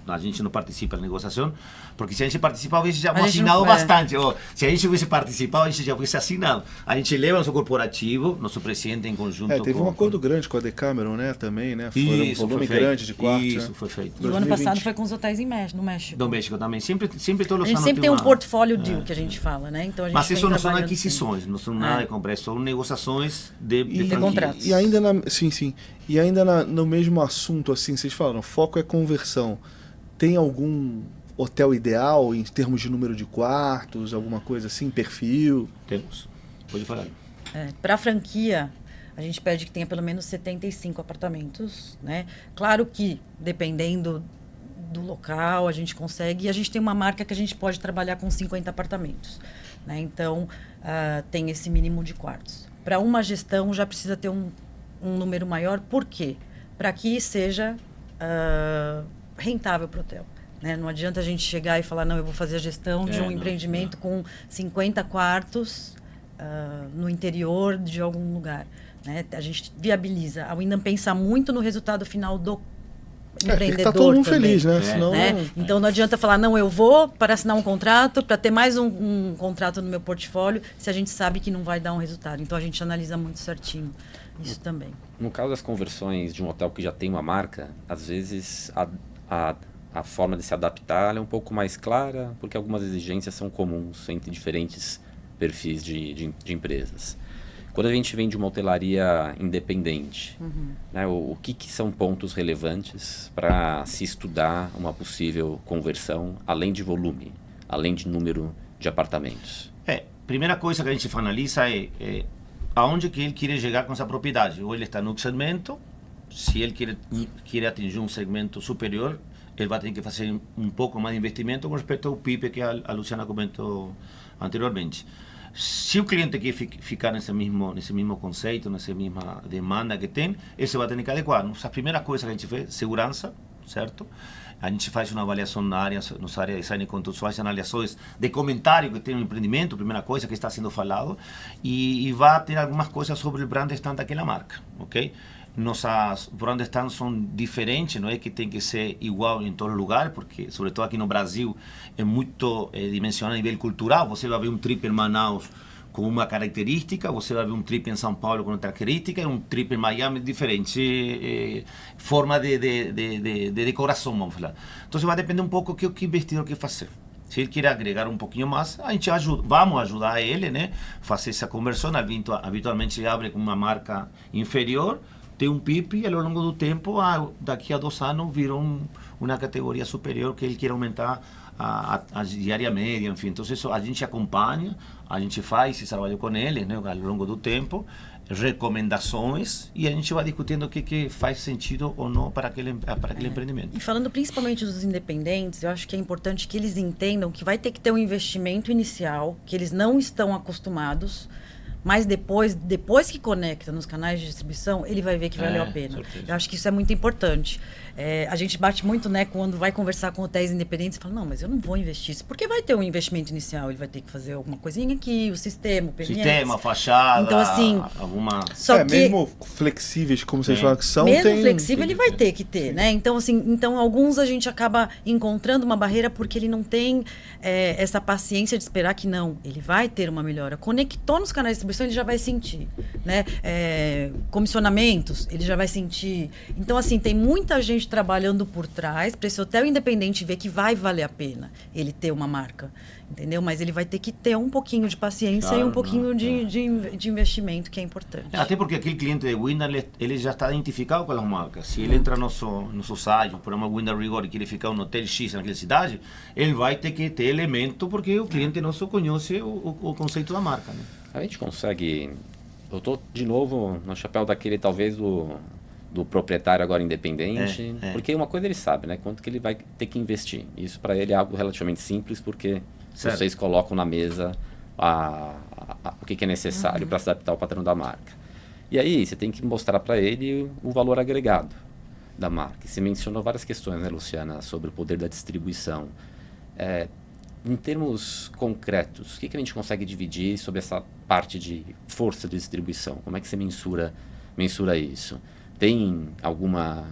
a gente não participa da negociação, porque se a gente participar, a gente já gente assinado não- bastante. Se a gente tivesse participado, a gente já fosse assinado. A gente leva nosso corporativo, nosso presidente em conjunto Teve um com... acordo grande com a Decameron, né? Também, né? Foi um Isso, volume foi feito. grande de quartos. Isso, né? foi feito. E o ano 2020. passado foi com os hotéis no México. Do México também. Sempre todos A os gente anos sempre tem um uma- portfólio deal que a gente fala, né? Então a gente Mas vem isso não são trabalhando aquisições, não são nada de comprar, são negociações de franquias. contratos. E ainda E ainda no mesmo assunto, assim, vocês falaram, foco é conversão. Tem algum hotel ideal em termos de número de quartos, alguma coisa assim, perfil? Temos. Pode falar. Para a franquia, a gente pede que tenha pelo menos 75 apartamentos, né? Claro que, dependendo do local, a gente consegue. E a gente tem uma marca que a gente pode trabalhar com 50 apartamentos, né? Então, tem esse mínimo de quartos. Para uma gestão, já precisa ter um número maior. Por quê? Para que seja rentável para o hotel. Né? Não adianta a gente chegar e falar, não, eu vou fazer a gestão de um empreendimento com 50 quartos no interior de algum lugar. Né? A gente viabiliza. A Wyndham pensa muito no resultado final do empreendedor. Tem que estar todo mundo também, feliz, né? Senão, né? Então não adianta falar, não, eu vou para assinar um contrato, para ter mais um contrato no meu portfólio, se a gente sabe que não vai dar um resultado. Então a gente analisa muito certinho isso também. No caso das conversões de um hotel que já tem uma marca, às vezes a forma de se adaptar é um pouco mais clara, porque algumas exigências são comuns entre diferentes perfis de empresas. Quando a gente vem de uma hotelaria independente, né, o que são pontos relevantes para se estudar uma possível conversão, além de volume, além de número de apartamentos? Primeira coisa que a gente analisa é aonde que ele quer chegar com essa propriedade. Ou ele está no segmento, se ele quer atingir um segmento superior, ele vai ter que fazer um pouco mais de investimento com respeito ao PIB que a Luciana comentou anteriormente. Se o cliente quer ficar nesse mesmo conceito, nessa mesma demanda que tem, esse vai ter que adequar. A primeira coisa que a gente faz, segurança, certo? A gente faz uma avaliação nossa área de design e conteúdo, faz avaliações de comentário que tem no empreendimento, primeira coisa que está sendo falado, e vai ter algumas coisas sobre o brand stand daquela marca, ok? Nossas brand stands são diferentes, não é que tem que ser igual em todo lugar, porque, sobretudo aqui no Brasil, é muito dimensionado a nível cultural. Você vai ver um trip em Manaus com uma característica, você vai ver um trip em São Paulo com outra característica, e um trip em Miami diferente forma de decoração, vamos falar. Então, vai depender um pouco do que o investidor quer fazer. Se ele quer agregar um pouquinho mais, a gente vamos ajudar ele, né? Fazer essa conversão. Habitualmente ele abre com uma marca inferior, tem um PIB e ao longo do tempo, daqui a 2 anos, vira uma categoria superior que ele quer aumentar a diária média, enfim. Então, isso a gente acompanha, a gente faz esse trabalho com ele, né, ao longo do tempo, recomendações, e a gente vai discutindo o que faz sentido ou não para aquele empreendimento. E falando principalmente dos independentes, eu acho que é importante que eles entendam que vai ter que ter um investimento inicial, que eles não estão acostumados, mas depois que conecta nos canais de distribuição, ele vai ver que valeu a pena. Certeza. Eu acho que isso é muito importante. A gente bate muito, né, quando vai conversar com hotéis independentes, fala, não, mas eu não vou investir isso, porque vai ter um investimento inicial, ele vai ter que fazer alguma coisinha aqui, o sistema, o PMS. Sistema, fachada, então, assim, alguma... Só que, mesmo flexíveis, como vocês falam que são, mesmo tem... flexível, ele vai ter que ter, né? Então, assim, alguns a gente acaba encontrando uma barreira porque ele não tem essa paciência de esperar que não, ele vai ter uma melhora. Conectou nos canais de distribuição, distribuição, ele já vai sentir, né? Comissionamentos, ele já vai sentir. Então, assim, tem muita gente trabalhando por trás para esse hotel independente ver que vai valer a pena ele ter uma marca, entendeu? Mas ele vai ter que ter um pouquinho de paciência e um pouquinho de investimento, que é importante. Até porque aquele cliente de Wyndham, ele já está identificado com as marcas. Se ele entra no nosso site, por exemplo, Wyndham Rigor, e querer ficar no hotel X naquela cidade, ele vai ter que ter elemento, porque o cliente nosso conhece o conceito da marca, né? A gente consegue... Eu estou, de novo, no chapéu daquele, talvez, do proprietário agora independente, porque uma coisa ele sabe, né? Quanto que ele vai ter que investir. Isso para ele é algo relativamente simples, porque vocês colocam na mesa o que é necessário para se adaptar ao padrão da marca. E aí você tem que mostrar para ele o valor agregado da marca. Você mencionou várias questões, né, Luciana, sobre o poder da distribuição. Em termos concretos, o que a gente consegue dividir sobre essa parte de força de distribuição? Como é que você mensura isso? Tem alguma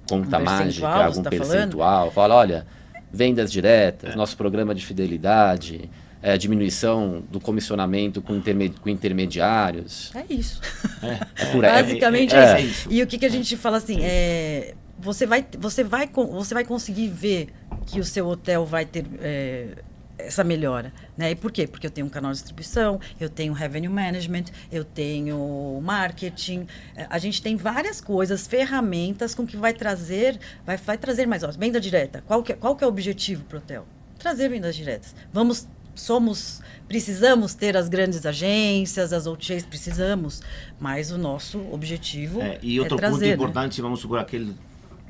conta mágica, algum percentual? Fala, olha, vendas diretas, nosso programa de fidelidade, diminuição do comissionamento com intermediários. É isso. Basicamente é isso. E o que a gente fala assim, você vai conseguir ver que o seu hotel vai ter essa melhora, né? E por quê? Porque eu tenho um canal de distribuição, eu tenho revenue management, eu tenho marketing, a gente tem várias coisas, ferramentas com que vai trazer mais venda direta. Qual que é o objetivo para o hotel? Trazer vendas diretas. Precisamos ter as grandes agências, as OTAs, precisamos, mas o nosso objetivo e outro trazer, ponto importante, vamos supor aquele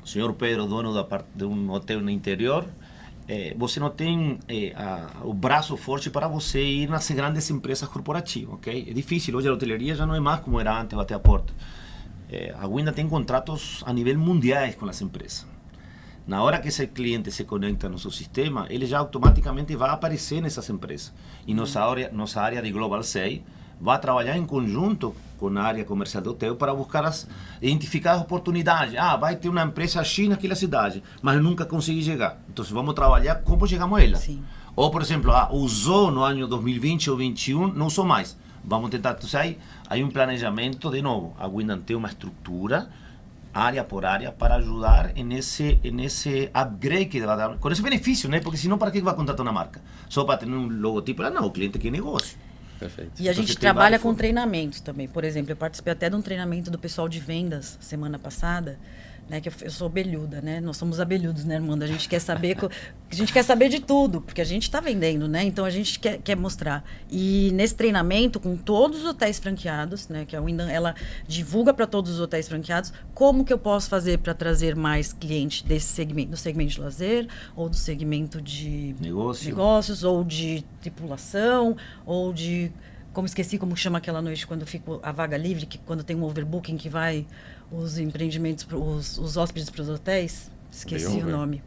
senhor Pedro, dono de um hotel no interior, você não tem o braço forte para você ir nas grandes empresas corporativas, ok? É difícil, hoje a hoteleria já não é mais como era antes, bater a porta. A Wyndham tem contratos a nível mundiais com as empresas. Na hora que esse cliente se conecta no seu sistema, ele já automaticamente vai aparecer nessas empresas. E nossa área de Global Sales vai trabalhar em conjunto com a área comercial do hotel para identificar as oportunidades. Vai ter uma empresa X naquela cidade, mas nunca consegui chegar. Então vamos trabalhar como chegamos a ela. Sim. Ou, por exemplo, usou no ano 2020 ou 2021, não usou mais. Vamos tentar. Então, aí um planejamento, de novo. A Wyndham tem uma estrutura, área por área, para ajudar nesse upgrade que vai dar, com esse benefício, né? Porque senão, para que vai contratar uma marca? Só para ter um logotipo? Não, o cliente quer negócio. Perfeito. E a gente trabalha com treinamentos também. Por exemplo, eu participei até de um treinamento do pessoal de vendas semana passada, né, que eu sou abelhuda, né? Nós somos abelhudos, né, Armando? A gente quer saber de tudo, porque a gente está vendendo, né? Então a gente quer mostrar. E nesse treinamento, com todos os hotéis franqueados, né, que a Wyndham, ela divulga para todos os hotéis franqueados, como que eu posso fazer para trazer mais clientes desse segmento, do segmento de lazer, ou do segmento de negócios, ou de tripulação, ou de... esqueci como chama aquela noite quando fica a vaga livre, que quando tem um overbooking que vai os empreendimentos, os hóspedes para os hotéis. Esqueci o nome.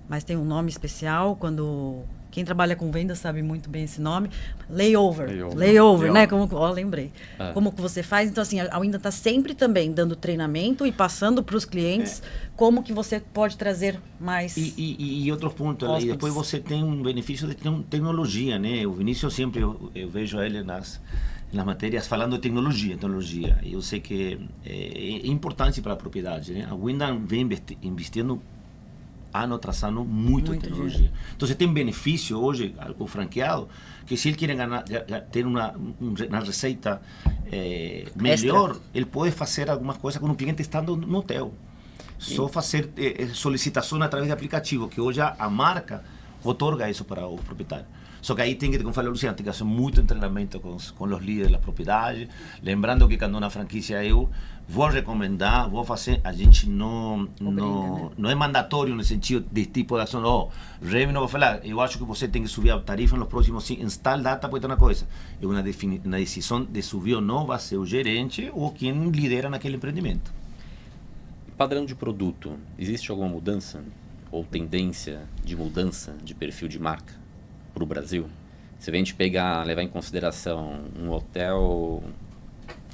Mas tem um nome especial, quando... Quem trabalha com venda sabe muito bem esse nome. Layover, né? Lembrei. Como que você faz? Então, assim, a Wyndham está sempre também dando treinamento e passando para os clientes como que você pode trazer mais e outro ponto, e depois você tem um benefício de tecnologia, né? O Vinícius sempre, eu vejo ele nas matérias falando de tecnologia. Eu sei que é importante para a propriedade, né? A Wyndham vem investindo ano tras ano muito tecnologia. Então você tem benefício hoje, o franqueado, que se ele quer ter uma receita melhor, ele pode fazer algumas coisas com o cliente estando no hotel. Só fazer solicitação através de aplicativo, que hoje a marca otorga isso para o proprietário. Só que aí tem que, como falou Luciano, tem que fazer muito treinamento com os líderes da propriedade. Lembrando que quando na franquia eu vou recomendar, vou fazer, a gente não é mandatório no sentido de tipo de ação. Revenue, vou falar, eu acho que você tem que subir a tarifa nos próximos, em tal data, pode ter uma coisa. É uma decisão de subir ou não vai ser o gerente ou quem lidera naquele empreendimento. Padrão de produto, existe alguma mudança ou tendência de mudança de perfil de marca para o Brasil? Se a gente levar em consideração um hotel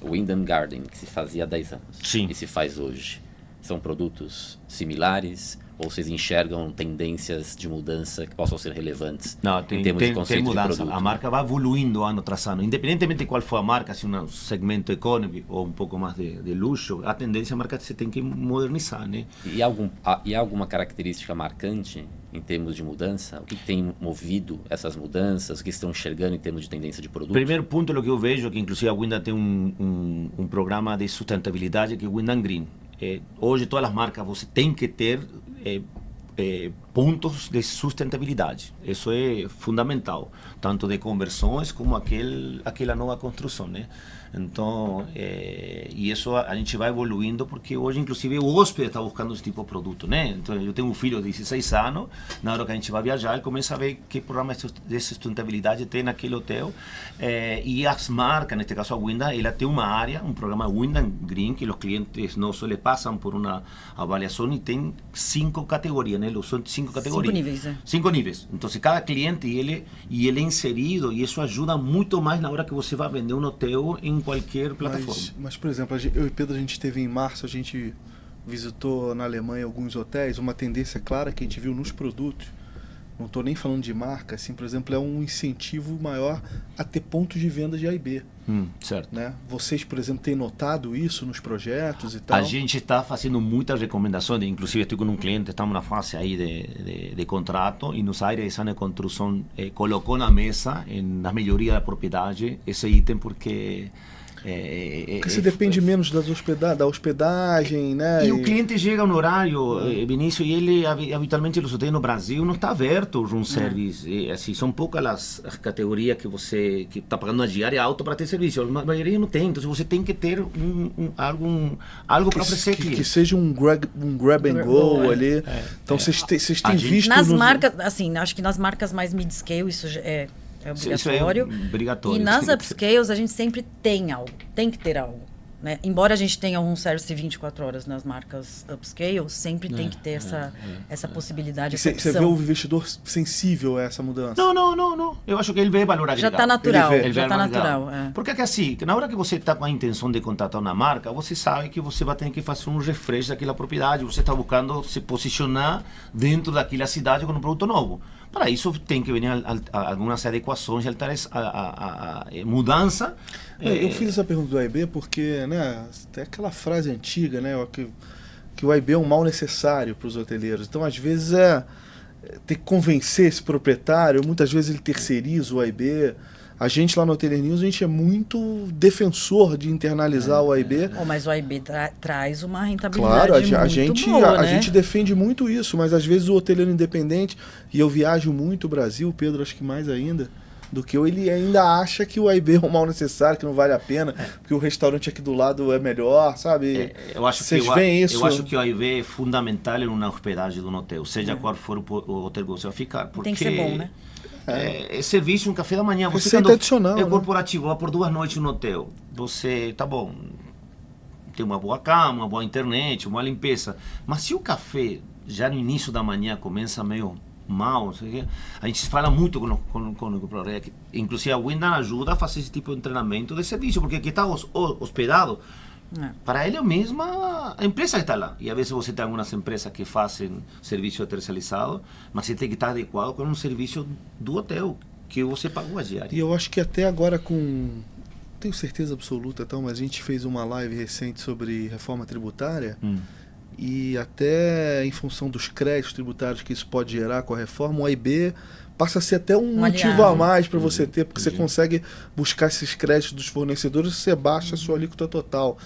Wyndham Garden, que se fazia há 10 anos, sim, e se faz hoje, São produtos similares? Ou vocês enxergam tendências de mudança que possam ser relevantes em termos de conceito de produto? A marca vai evoluindo ano tras ano. Independentemente de qual for a marca, se um segmento econômico ou um pouco mais de luxo, a tendência é a marca se tem que modernizar, né? E há alguma característica marcante em termos de mudança? O que tem movido essas mudanças? O que estão enxergando em termos de tendência de produto? Primeiro ponto, o que eu vejo é que inclusive a Wyndham tem um programa de sustentabilidade que é o Wyndham Green. Hoje todas as marcas você tem que ter pontos de sustentabilidade. Isso é fundamental, tanto de conversões como aquela nova construção, né? Então, e isso a gente vai evoluindo porque hoje, inclusive, o hóspede está buscando esse tipo de produto, né? Então, eu tenho um filho de 16 anos, na hora que a gente vai viajar, ele começa a ver que programa de sustentabilidade tem naquele hotel. E as marcas, neste caso a Wyndham, ela tem uma área, um programa Wyndham Green, que os clientes nossos le passam por uma avaliação e tem 5 categorias, né? São 5 categorias. 5 níveis, né? 5 níveis. Então, cada cliente ele é inserido e isso ajuda muito mais na hora que você vai vender um hotel em qualquer plataforma. Mas, por exemplo, eu e Pedro, a gente esteve em março, a gente visitou na Alemanha alguns hotéis, uma tendência clara que a gente viu nos produtos, não estou nem falando de marca, assim, por exemplo, é um incentivo maior a ter pontos de venda de A e B. Certo. Né? Vocês, por exemplo, têm notado isso nos projetos e tal? A gente está fazendo muitas recomendações, inclusive estou com um cliente, estamos na fase aí de contrato e nos áreas de design de construção colocou na mesa, nas melhorias da propriedade, esse item porque... Porque você depende menos da hospedagem, né? E o cliente chega no horário, Vinícius, e ele habitualmente os hotéis no Brasil não está aberto o room service. Assim, são poucas as categorias que você que está pagando uma diária alta para ter serviço. A maioria não tem, então você tem que ter algo para oferecer aqui. Que seja um grab and go ali. Então vocês têm visto... Nas marcas, assim, acho que nas marcas mais mid-scale isso é obrigatório. Isso é obrigatório. E nas upscales a gente sempre tem algo, tem que ter algo. Né? Embora a gente tenha um service 24 horas nas marcas upscale, sempre tem que ter essa possibilidade. Você vê o investidor sensível a essa mudança? Não. Eu acho que ele vê valor agregado. Já está natural. Ele já está natural. natural. Porque é assim, na hora que você está com a intenção de contratar uma marca, você sabe que você vai ter que fazer um refresh daquela propriedade. Você está buscando se posicionar dentro daquela cidade com um produto novo. Para isso tem que vir algumas adequações, mudança. Eu fiz essa pergunta do AIB porque, né, tem aquela frase antiga, né, que o AIB é um mal necessário para os hoteleiros. Então, às vezes, ter que convencer esse proprietário, muitas vezes ele terceiriza o AIB. A gente lá no Hoteler News, a gente é muito defensor de internalizar o AIB. Mas o AIB traz uma rentabilidade muito boa, né? A gente defende muito isso, mas às vezes o hoteleiro independente, e eu viajo muito o Brasil, o Pedro acho que mais ainda, do que eu, ele ainda acha que o AIB é um mal necessário, que não vale a pena, porque o restaurante aqui do lado é melhor, sabe? Eu acho Eu acho que o AIB é fundamental em uma hospedagem de um hotel, seja qual for o hotel que você vai ficar. Porque tem que ser bom, né? É serviço, um café da manhã. Você quando adicional, é corporativo, vai por 2 noites no hotel. Você, tá bom, tem uma boa cama, uma boa internet, uma limpeza. Mas se o café já no início da manhã começa meio mal, a gente fala muito com o proprietário. Inclusive a Wyndham ajuda a fazer esse tipo de treinamento de serviço, porque aqui está hospedado. Para ele é a mesma empresa que está lá. E às vezes você tem algumas empresas que fazem serviço terceirizado, mas você tem que estar adequado com um serviço do hotel que você pagou a diária. E eu acho que até agora tenho certeza absoluta, mas a gente fez uma live recente sobre reforma tributária e até em função dos créditos tributários que isso pode gerar com a reforma, o AIB passa a ser até um motivo a mais para você ter, porque você consegue buscar esses créditos dos fornecedores e você baixa a sua alíquota total.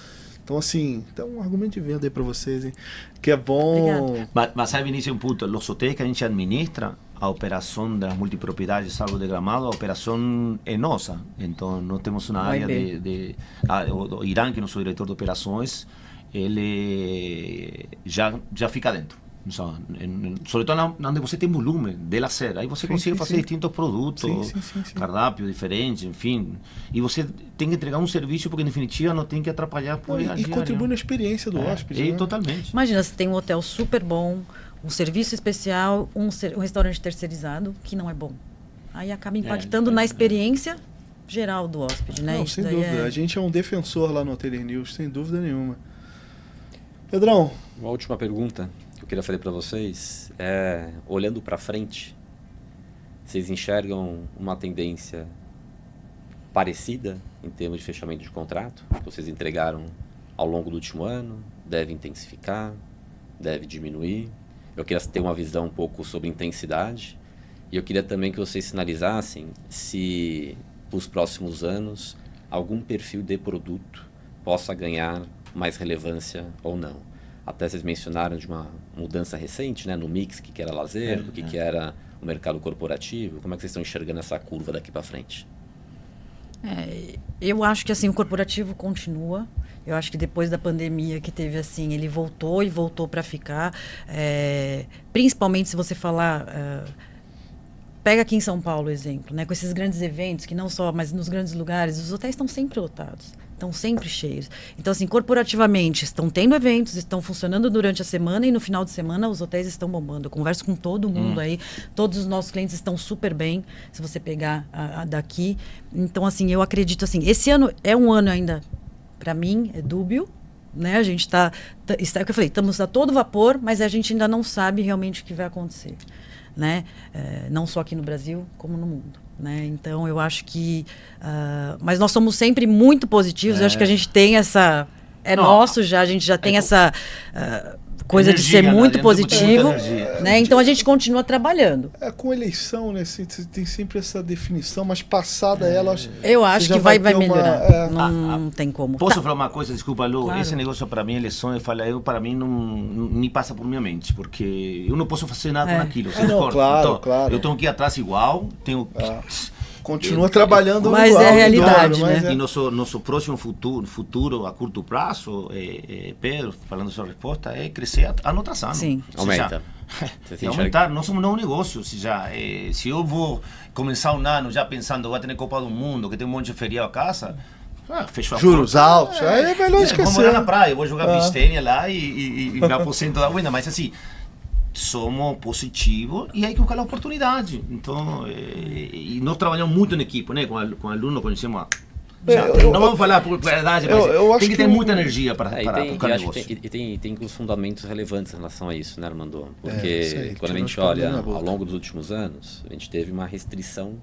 Então, assim, tem um argumento de venda aí para vocês, hein? Que é bom. Mas sabe, Vinícius, um ponto. Os hotéis que a gente administra, a operação das multipropriedades, salvo de Gramado, a operação é nossa. Então, nós temos uma área o Irã, que é nosso diretor de operações, ele já fica dentro. Sobretudo onde você tem volume de lazer, aí você consegue fazer distintos produtos, cardápio diferente, enfim, e você tem que entregar um serviço porque em definitiva não tem que atrapalhar por e contribui na experiência do hóspede, né? Totalmente. Imagina, você tem um hotel super bom, um serviço especial, um restaurante terceirizado que não é bom, aí acaba impactando na experiência geral do hóspede, né? Sem dúvida, a gente é um defensor lá no Hoteler News, sem dúvida nenhuma. Pedrão, Uma última pergunta que eu queria fazer para vocês é, olhando para frente, vocês enxergam uma tendência parecida em termos de fechamento de contrato que vocês entregaram ao longo do último ano? Deve intensificar? Deve diminuir? Eu queria ter uma visão um pouco sobre intensidade e eu queria também que vocês sinalizassem se, para os próximos anos, algum perfil de produto possa ganhar mais relevância ou não. Até vocês mencionaram de uma mudança recente, né, no mix, que era lazer, do que era o mercado corporativo. Como é que vocês estão enxergando essa curva daqui para frente? Eu acho que assim, o corporativo continua. Eu acho que depois da pandemia que teve assim, ele voltou e voltou para ficar. Principalmente se você falar... pega aqui em São Paulo o exemplo, né? Com esses grandes eventos, que não só, mas nos grandes lugares, os hotéis estão sempre lotados, estão sempre cheios. Então, assim, corporativamente, estão tendo eventos, estão funcionando durante a semana e no final de semana os hotéis estão bombando. Eu converso com todo mundo aí, todos os nossos clientes estão super bem, se você pegar daqui. Então, assim, eu acredito, assim, esse ano é um ano ainda, para mim, é dúbio, né? A gente está, é o que eu falei, estamos a todo vapor, mas a gente ainda não sabe realmente o que vai acontecer. Né? Não só aqui no Brasil, como no mundo. Né? Então, eu acho que... mas nós somos sempre muito positivos. Eu acho que a gente tem essa... nosso já, a gente já tem essa coisa energia, de ser muito positivo. Né? Então, a gente continua trabalhando. Com eleição, né? Você tem sempre essa definição, mas passada ela... Eu acho que vai melhorar. Não tem como. Posso falar uma coisa? Desculpa, Lu. Claro. Esse negócio para mim, eleição, para mim, não me passa por minha mente, porque eu não posso fazer nada naquilo. Claro, claro. Eu tenho que ir atrás igual, tenho... Continua trabalhando mas igual, é a realidade, né? E nosso próximo futuro a curto prazo, Pedro, falando sua resposta, é crescer a anotação. Sim. Aumenta. Aumentar, nós somos um negócio. Se eu vou começar um ano já pensando, vou ter Copa do Mundo, que tem um monte de feriado a casa, fechou a juros altos, aí é melhor esquecer. Vou morar na praia, vou jogar beach tennis lá e me aposento da winda, mas assim... somos positivos e aí que buscar a oportunidade. Então, e nós trabalhamos muito na equipe, né? Com aluno, conhecemos não vamos falar por verdade, mas tem que ter muita energia para o negócio. E tem os fundamentos relevantes em relação a isso, né, Armando? Porque quando a gente olha ao longo dos últimos anos, a gente teve uma restrição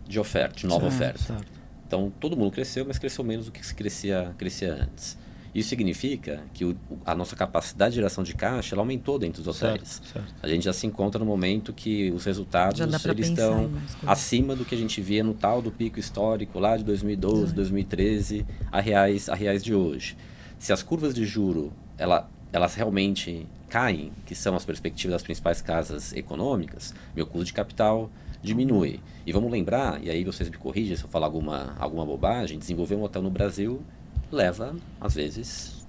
de oferta, de nova oferta. Certo. Então, todo mundo cresceu, mas cresceu menos do que se crescia antes. Isso significa que a nossa capacidade de geração de caixa ela aumentou dentro dos hotéis. Certo. A gente já se encontra no momento que os resultados eles estão acima do que a gente via no tal do pico histórico lá de 2012, 2013, a reais de hoje. Se as curvas de juro elas realmente caem, que são as perspectivas das principais casas econômicas, meu custo de capital diminui. E vamos lembrar, e aí vocês me corrigem se eu falar alguma bobagem, desenvolver um hotel no Brasil leva, às vezes,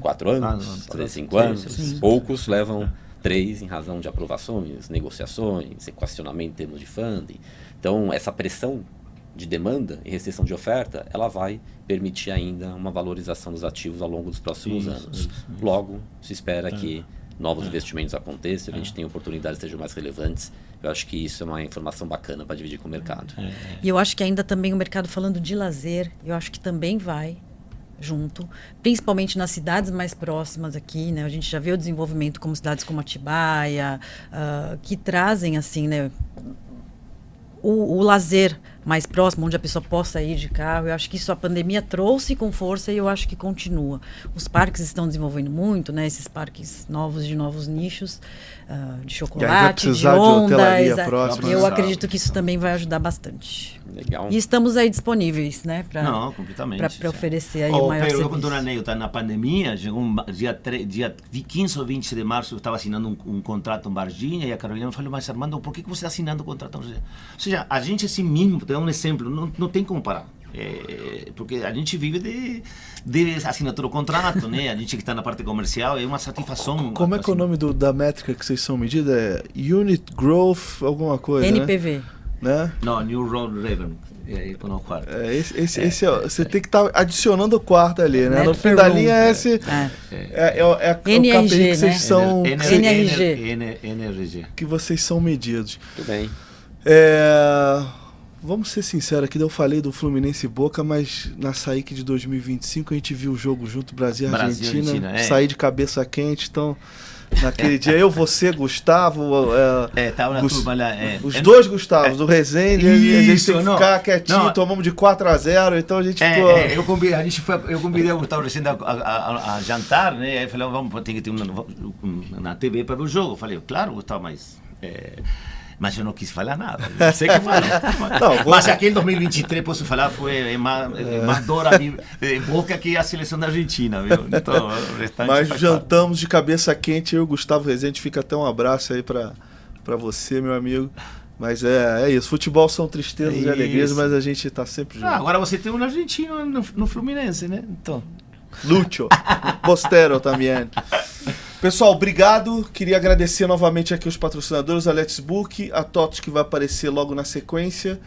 4 anos, às vezes 5 anos. Sim. Poucos levam 3 em razão de aprovações, negociações, equacionamento em termos de funding. Então, essa pressão de demanda e restrição de oferta, ela vai permitir ainda uma valorização dos ativos ao longo dos próximos anos. Logo, se espera que novos investimentos aconteçam, a gente tem oportunidades que sejam mais relevantes. Eu acho que isso é uma informação bacana para dividir com o mercado. E eu acho que ainda também o mercado falando de lazer, eu acho que também vai junto, principalmente nas cidades mais próximas aqui, né? A gente já vê o desenvolvimento como cidades como Atibaia, que trazem assim, né, o lazer mais próximo, onde a pessoa possa ir de carro. Eu acho que isso a pandemia trouxe com força e eu acho que continua. Os parques estão desenvolvendo muito, né? Esses parques novos, de novos nichos, de chocolate, de ondas. Eu acredito que isso também vai ajudar bastante. Legal. E estamos aí disponíveis, né? Para oferecer aí o maior serviço. Eu conto uma anedota. Na pandemia, chegou dia 15 ou 20 de março, eu estava assinando um contrato em Varginha e a Carolina me falou, mas Armando, por que você está assinando um contrato? Ou seja, a gente assim mesmo, te dá um exemplo, não tem como parar. Porque a gente vive de assinatura do contrato, né? A gente que está na parte comercial, é uma satisfação. Como é que é o nome da métrica que vocês são medidas? É Unit Growth, alguma coisa, NPV. Né? Não, New Road Revenue. Você tem que estar adicionando o quarto ali, né? No fim da linha é esse. O KPI que vocês são. NRG. Que vocês são medidos. Tudo bem. vamos ser sinceros aqui, eu falei do Fluminense e Boca, mas na SAIC de 2025 a gente viu o jogo junto, Brasil e Argentina, sair de cabeça quente, então... Naquele dia, eu, você, Gustavo, tava na turma lá. Os dois Gustavos, o Rezende, a gente tem que ficar quietinho, não. Tomamos de 4-0, então a gente ficou... Eu convidei o Gustavo Rezende a jantar, né? Aí falei, vamos, tem que ter na TV para ver o jogo. Eu falei, claro, Gustavo, mas eu não quis falar nada. Eu sei que fala. Mas aquele 2023, posso falar, foi mais dor a Boca que a seleção da Argentina, viu? Então, mas jantamos de cabeça quente, eu e o Gustavo Rezende, fica até um abraço aí pra você, meu amigo. Mas é isso, futebol são tristezas e alegrias, mas a gente tá sempre junto. Agora você tem um argentino no Fluminense, né? Então... Lúcio, Postero também. Pessoal, obrigado. Queria agradecer novamente aqui os patrocinadores, a Let's Book, a TOTOS, que vai aparecer logo na sequência,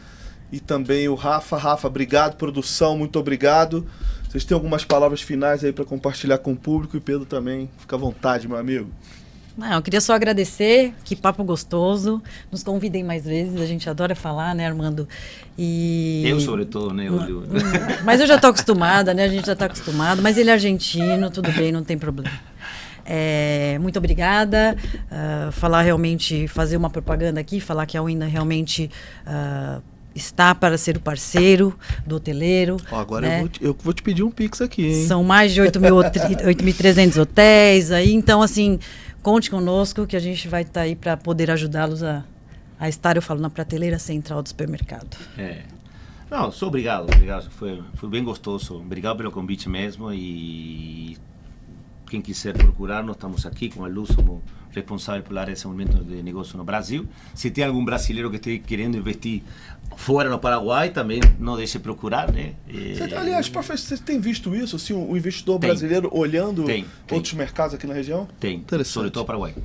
e também o Rafa. Rafa, obrigado. Produção, muito obrigado. Vocês têm algumas palavras finais aí para compartilhar com o público, e Pedro também, fica à vontade, meu amigo. Não, eu queria só agradecer, que papo gostoso, nos convidem mais vezes, a gente adora falar, né, Armando? E... Eu, sobretudo, né? Mas eu já tô acostumada, né, a gente já tá acostumado, mas ele é argentino, tudo bem, não tem problema. Muito obrigada, falar realmente, fazer uma propaganda aqui, falar que a Winda realmente... está para ser o parceiro do hoteleiro. Agora né? eu vou te pedir um Pix aqui, hein? São mais de 8.300 hotéis aí, então assim, conte conosco que a gente vai estar aí para poder ajudá-los a estar, eu falo, na prateleira central do supermercado. Não, sou obrigado. Foi bem gostoso. Obrigado pelo convite mesmo, e quem quiser procurar, nós estamos aqui com a Luz, somos responsável por área de desenvolvimento de negócio no Brasil. Se tem algum brasileiro que esteja querendo investir fora no Paraguai, também não deixe procurar, né? Aliás, professor, você tem visto isso? Assim, o investidor brasileiro olhando outros mercados aqui na região? Tem, sobretudo o Paraguai.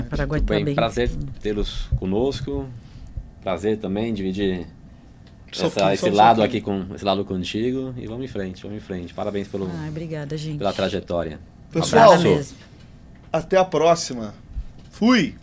Paraguai tá bem. Prazer tê-los conosco. Prazer também dividir esse lado contigo, e vamos em frente. Parabéns obrigada, gente. pela trajetória. Pessoal, até a próxima. Fui!